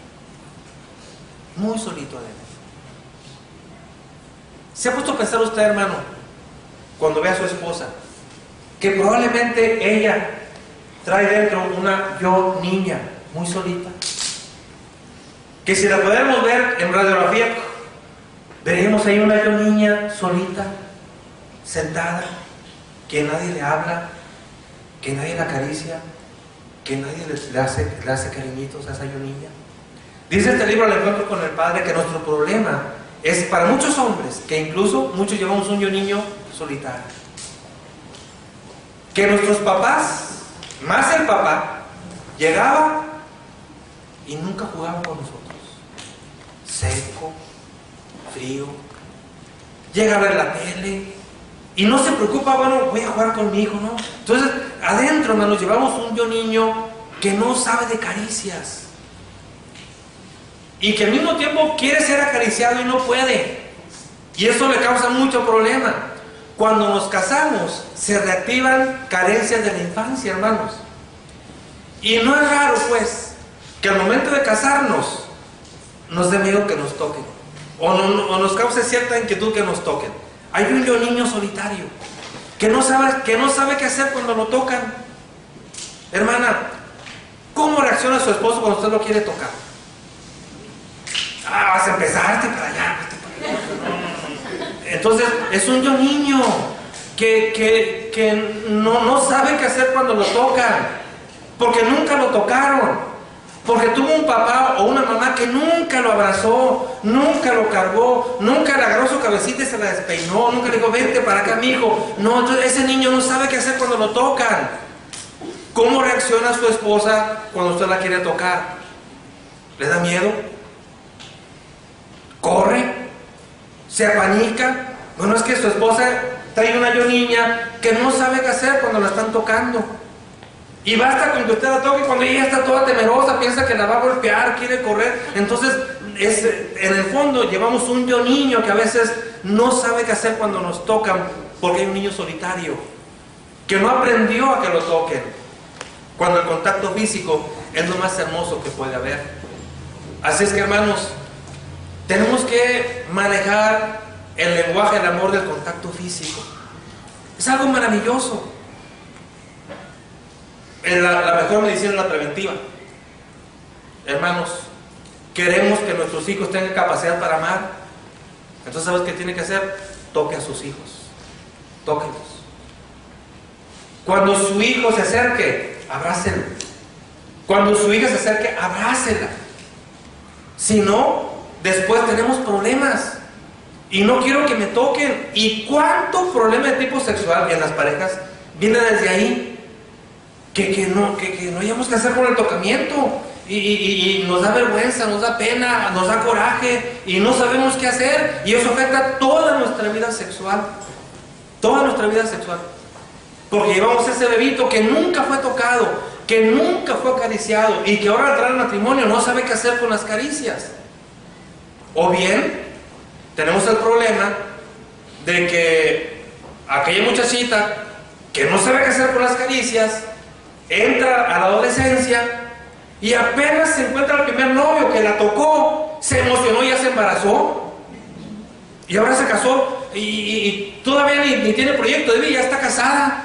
adentro. ¿Se ha puesto a pensar usted, hermano, cuando ve a su esposa, que probablemente ella trae dentro una yo niña muy solita? Que si la podemos ver en radiografía, veríamos ahí una yo niña solita, sentada, que nadie le habla, que nadie la acaricia, que nadie le hace cariñitos a esa yo niña. Dice este libro, Al encuentro con el Padre, que nuestro problema es para muchos hombres, que incluso muchos llevamos un yo niño solitario. Que nuestros papás, más el papá, llegaba y nunca jugaba con nosotros. Seco, frío, llega a ver la tele y no se preocupa, bueno, voy a jugar con mi hijo, ¿no? Entonces, adentro, hermanos, llevamos un yo niño que no sabe de caricias y que al mismo tiempo quiere ser acariciado y no puede, y eso le causa mucho problema. Cuando nos casamos, se reactivan carencias de la infancia, hermanos, y no es raro, pues, que al momento de casarnos nos dé miedo que nos toquen, o nos cause cierta inquietud que nos toquen. Hay un yo niño solitario que no sabe qué hacer cuando lo tocan. Hermana, ¿cómo reacciona su esposo cuando usted lo quiere tocar? Vas a empezarte para allá. Entonces, es un yo niño que no sabe qué hacer cuando lo tocan, porque nunca lo tocaron. Porque tuvo un papá o una mamá que nunca lo abrazó, nunca lo cargó, nunca le agarró su cabecita y se la despeinó, nunca le dijo, vente para acá, mijo. No, entonces ese niño no sabe qué hacer cuando lo tocan. ¿Cómo reacciona su esposa cuando usted la quiere tocar? ¿Le da miedo? ¿Corre? ¿Se apanica? Bueno, es que su esposa trae una yo niña que no sabe qué hacer cuando la están tocando. Y basta con que usted la toque cuando ella está toda temerosa, piensa que la va a golpear, quiere correr. Entonces, en el fondo llevamos un yo niño que a veces no sabe qué hacer cuando nos tocan, porque hay un niño solitario que no aprendió a que lo toquen, cuando el contacto físico es lo más hermoso que puede haber. Así es que, hermanos, tenemos que manejar el lenguaje del amor del contacto físico. Es algo maravilloso. La mejor medicina es la preventiva. Hermanos, queremos que nuestros hijos tengan capacidad para amar. Entonces, ¿sabes qué tiene que hacer? Toque a sus hijos. Tóquenlos. Cuando su hijo se acerque, abrácelo. Cuando su hija se acerque, abrácela. Si no, después tenemos problemas. Y no quiero que me toquen. ¿Y cuánto problema de tipo sexual en las parejas viene desde ahí? Que no hayamos que hacer con el tocamiento y nos da vergüenza, nos da pena, nos da coraje y no sabemos qué hacer, y eso afecta toda nuestra vida sexual, porque llevamos ese bebito que nunca fue tocado, que nunca fue acariciado y que ahora al entrar al matrimonio no sabe qué hacer con las caricias. O bien tenemos el problema de que aquella muchachita que no sabe qué hacer con las caricias entra a la adolescencia y apenas se encuentra el primer novio que la tocó, se emocionó y ya se embarazó y ahora se casó y todavía ni tiene proyecto de vida, ya está casada.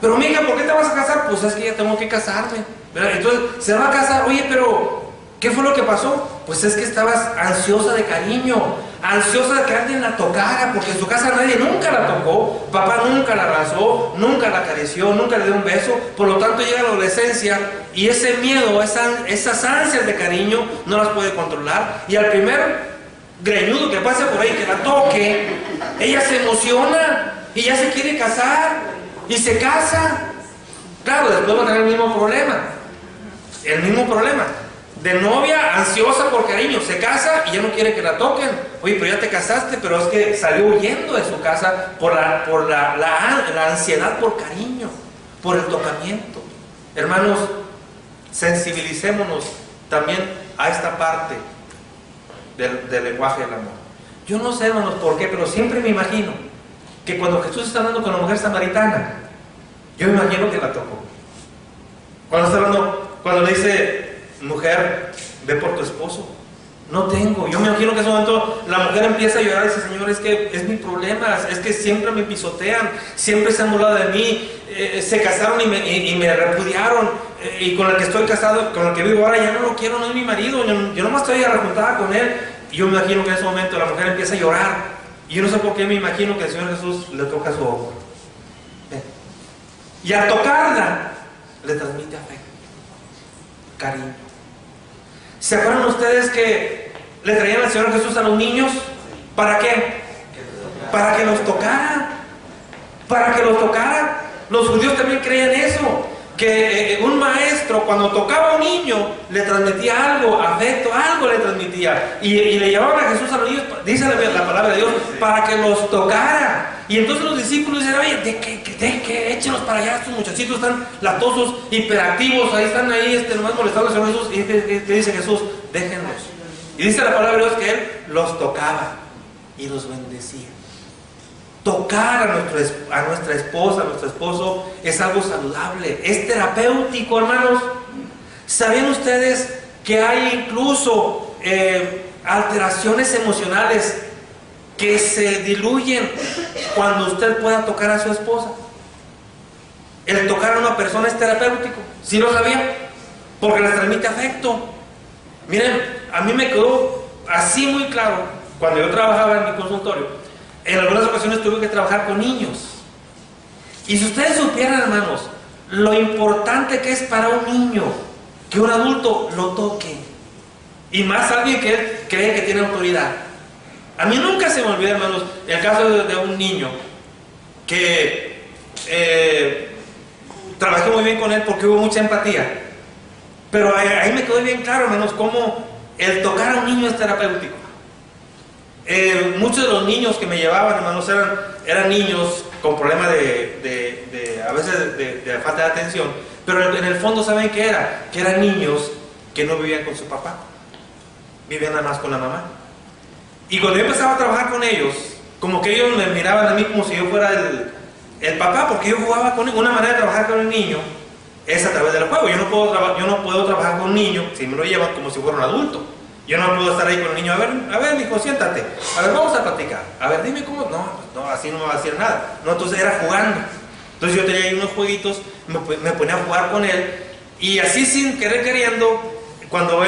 Pero mija, ¿por qué te vas a casar? Pues es que ya tengo que casarme, ¿verdad? Entonces se va a casar. Oye, pero ¿qué fue lo que pasó? Pues es que estabas ansiosa de cariño, ansiosa de que alguien la tocara, porque en su casa nadie nunca la tocó, papá nunca la abrazó, nunca la acarició, nunca le dio un beso. Por lo tanto llega la adolescencia y ese miedo, esas ansias de cariño no las puede controlar, y al primer greñudo que pase por ahí, que la toque, ella se emociona y ya se quiere casar y se casa. Claro, después va a tener el mismo problema, de novia ansiosa por cariño, se casa y ya no quiere que la toquen. Oye, pero ya te casaste, pero es que salió huyendo de su casa por la ansiedad por cariño, por el tocamiento. Hermanos, sensibilicémonos también a esta parte del lenguaje del amor. Yo no sé, hermanos, por qué, pero siempre me imagino que cuando Jesús está hablando con la mujer samaritana, yo me imagino que la tocó. Cuando está hablando, cuando le dice, mujer, ve por tu esposo. No tengo. Yo me imagino que en ese momento la mujer empieza a llorar y dice, Señor, es que es mi problema, es que siempre me pisotean, siempre se han burlado de mí, se casaron y me repudiaron, y con el que estoy casado, con el que vivo ahora, ya no lo quiero, no es mi marido, yo nomás estoy arrejuntada con él. Y yo me imagino que en ese momento la mujer empieza a llorar, y yo no sé por qué me imagino que el Señor Jesús le toca su hombro. Y al tocarla, le transmite afecto, cariño. ¿Se acuerdan ustedes que le traían al Señor Jesús a los niños? ¿Para qué? Para que los tocara. Para que los tocara. Los judíos también creían eso, que un maestro cuando tocaba a un niño le transmitía algo, afecto, algo le transmitía, y le llevaban a Jesús a los niños, dice la palabra de Dios, para que los tocara. Y entonces los discípulos dicen, oye, de que échenos para allá, estos muchachitos están latosos, hiperactivos, ahí están nomás molestando al Señor Jesús. Y ¿qué dice Jesús? Déjenlos. Y dice la palabra de Dios que Él los tocaba y los bendecía. Tocar a nuestra esposa, a nuestro esposo, es algo saludable, es terapéutico, hermanos. ¿Sabían ustedes que hay incluso alteraciones emocionales que se diluyen cuando usted pueda tocar a su esposa? El tocar a una persona es terapéutico. ¿Sí lo sabía? Porque les transmite afecto. Miren, a mí me quedó así muy claro cuando yo trabajaba en mi consultorio. En algunas ocasiones tuve que trabajar con niños. Y si ustedes supieran, hermanos, lo importante que es para un niño que un adulto lo toque, y más alguien que él cree que tiene autoridad. A mí nunca se me olvida, hermanos, el caso de un niño que trabajé muy bien con él porque hubo mucha empatía. Pero ahí me quedó bien claro, hermanos, cómo el tocar a un niño es terapéutico. Muchos de los niños que me llevaban, hermanos, eran niños con problemas a veces de falta de atención, pero en el fondo, ¿saben qué era? Que eran niños que no vivían con su papá, vivían nada más con la mamá. Y cuando yo empezaba a trabajar con ellos, como que ellos me miraban a mí como si yo fuera el papá, porque yo jugaba con ellos. Una manera de trabajar con un niño es a través del juego. Yo no puedo trabajar con un niño si me lo llevan como si fuera un adulto. Yo no puedo estar ahí con el niño, a ver, hijo, siéntate, a ver, vamos a platicar, a ver, dime cómo, no, así no me va a decir nada. No, entonces era jugando. Entonces yo tenía ahí unos jueguitos, me ponía a jugar con él, y así sin querer queriendo, cuando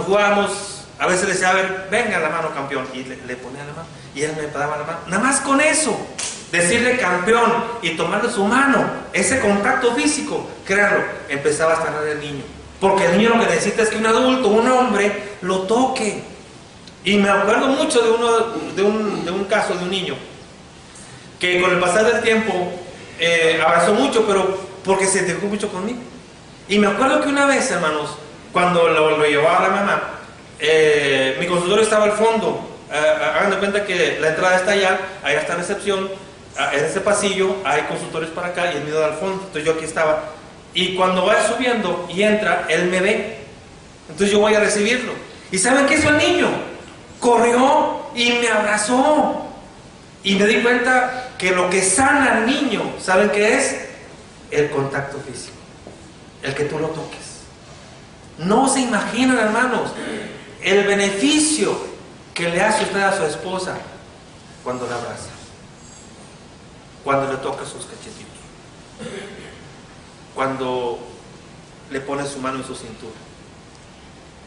jugábamos, a veces le decía, a ver, venga la mano, campeón, y le ponía la mano, y él me daba la mano. Nada más con eso, decirle campeón y tomarle su mano, ese contacto físico, créanlo, empezaba a estar el niño. Porque el niño lo que necesita es que un adulto, un hombre, lo toque. Y me acuerdo mucho de un caso de un niño que con el pasar del tiempo abrazó mucho, pero porque se dejó mucho conmigo. Y me acuerdo que una vez, hermanos, cuando lo llevaba a la mamá, mi consultorio estaba al fondo. Hagan de cuenta que la entrada está allá está recepción, en ese pasillo hay consultorios para acá y el mío al fondo. Entonces yo aquí estaba. Y cuando va subiendo y entra, él me ve. Entonces yo voy a recibirlo. ¿Y saben qué hizo el niño? Corrió y me abrazó. Y me di cuenta que lo que sana al niño, ¿saben qué es? El contacto físico. El que tú lo toques. No se imaginan, hermanos, el beneficio que le hace usted a su esposa cuando la abraza, cuando le toca sus cachetitos, cuando le pone su mano en su cintura.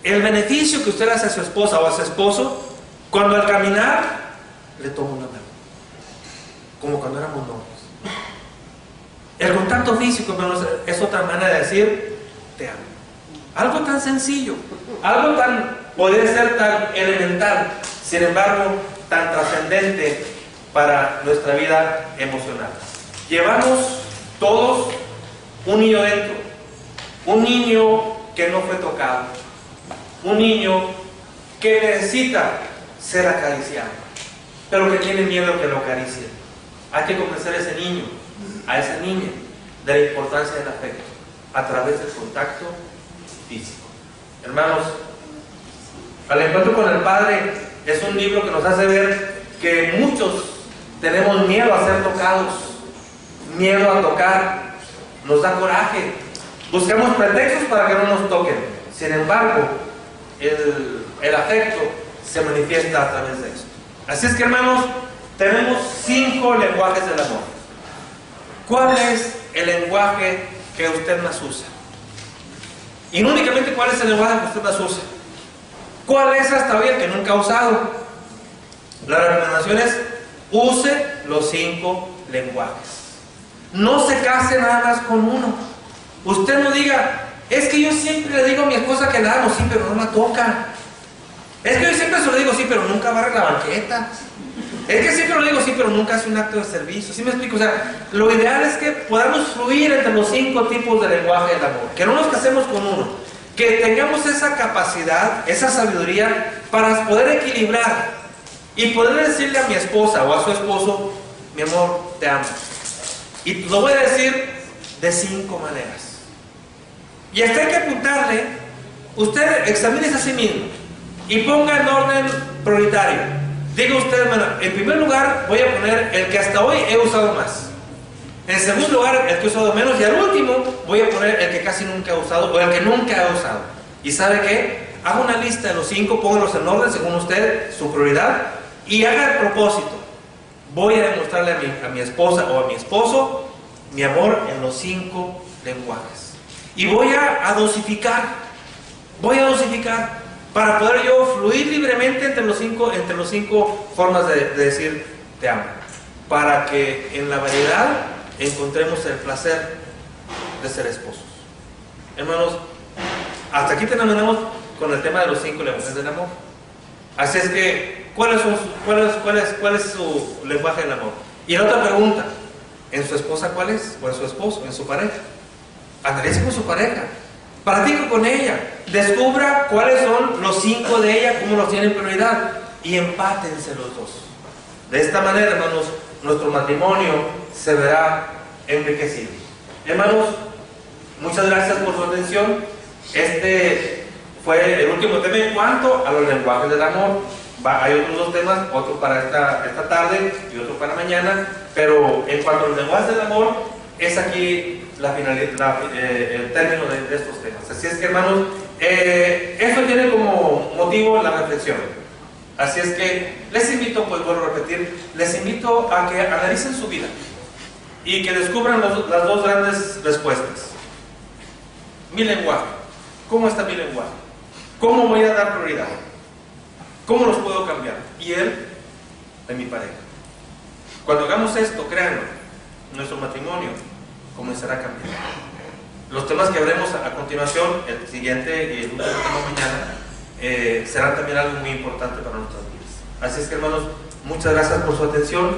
El beneficio que usted hace a su esposa o a su esposo Cuando al caminar le tomo una mano, como cuando éramos novios. El contacto físico, hermanos, es otra manera de decir te amo. Algo tan sencillo, algo tan, podría ser tan elemental, sin embargo, tan trascendente para nuestra vida emocional. Llevamos todos un niño dentro, un niño que no fue tocado, un niño que necesita ser acariciado, pero que tiene miedo que lo acaricien. Hay que convencer a ese niño, a esa niña, de la importancia del afecto a través del contacto físico. Hermanos, Al encuentro con el Padre es un libro que nos hace ver que muchos tenemos miedo a ser tocados, miedo a tocar, nos da coraje, buscamos pretextos para que no nos toquen. Sin embargo, el afecto se manifiesta a través de esto. Así es que, hermanos, tenemos 5 lenguajes del amor. ¿Cuál es el lenguaje que usted más usa? Y no únicamente cuál es el lenguaje que usted más usa, ¿cuál es hasta hoy el que nunca ha usado? La recomendación es: use los 5 lenguajes. No se case nada más con uno. Usted no diga: es que yo siempre le digo a mi esposa que la amo, sí, pero no la toca. Es que yo siempre se lo digo, sí, pero nunca barre la banqueta. Es que siempre lo digo, sí, pero nunca hace un acto de servicio. ¿Sí me explico? O sea, lo ideal es que podamos fluir entre los 5 tipos de lenguaje del amor. Que no nos casemos con uno. Que tengamos esa capacidad, esa sabiduría para poder equilibrar y poder decirle a mi esposa o a su esposo: mi amor, te amo. Y lo voy a decir de 5 maneras. Y hasta hay que apuntarle. Usted examínese a sí mismo y ponga en orden prioritario. Diga usted: bueno, en primer lugar voy a poner el que hasta hoy he usado más. En segundo lugar, el que he usado menos. Y al último voy a poner el que casi nunca he usado o el que nunca he usado. ¿Y sabe qué? Haga una lista de los 5, póngalos en orden según usted, su prioridad, y haga el propósito: voy a demostrarle a mi esposa o a mi esposo mi amor en los 5 lenguajes. Y voy a dosificar. Voy a dosificar para poder yo fluir libremente entre los 5 formas de decir te amo. Para que en la variedad encontremos el placer de ser esposos. Hermanos, hasta aquí terminamos con el tema de los 5 lenguajes del amor. Así es que, ¿cuál es su lenguaje del amor? Y la otra pregunta: ¿en su esposa cuál es? ¿O en su esposo? ¿En su pareja? Analice con su pareja, practique con ella, descubra cuáles son los 5 de ella, cómo los tienen prioridad, y empátense los dos. De esta manera, hermanos, nuestro matrimonio se verá enriquecido. Hermanos, muchas gracias por su atención. Este fue el último tema en cuanto a los lenguajes del amor. Hay otros 2 temas, otro para esta tarde y otro para mañana, pero en cuanto a los lenguajes del amor, es aquí el término de estos temas. Así es que, hermanos, esto tiene como motivo la reflexión. Así es que les invito, pues vuelvo a repetir, les invito a que analicen su vida y que descubran las 2 grandes respuestas. Mi lenguaje, ¿cómo está mi lenguaje? ¿Cómo voy a dar prioridad? ¿Cómo los puedo cambiar? Y él, de mi pareja. Cuando hagamos esto, créanlo, nuestro matrimonio comenzará a cambiar. Los temas que veremos a continuación, el siguiente y el último tema mañana, serán también algo muy importante para nuestras vidas. Así es que, hermanos, muchas gracias por su atención.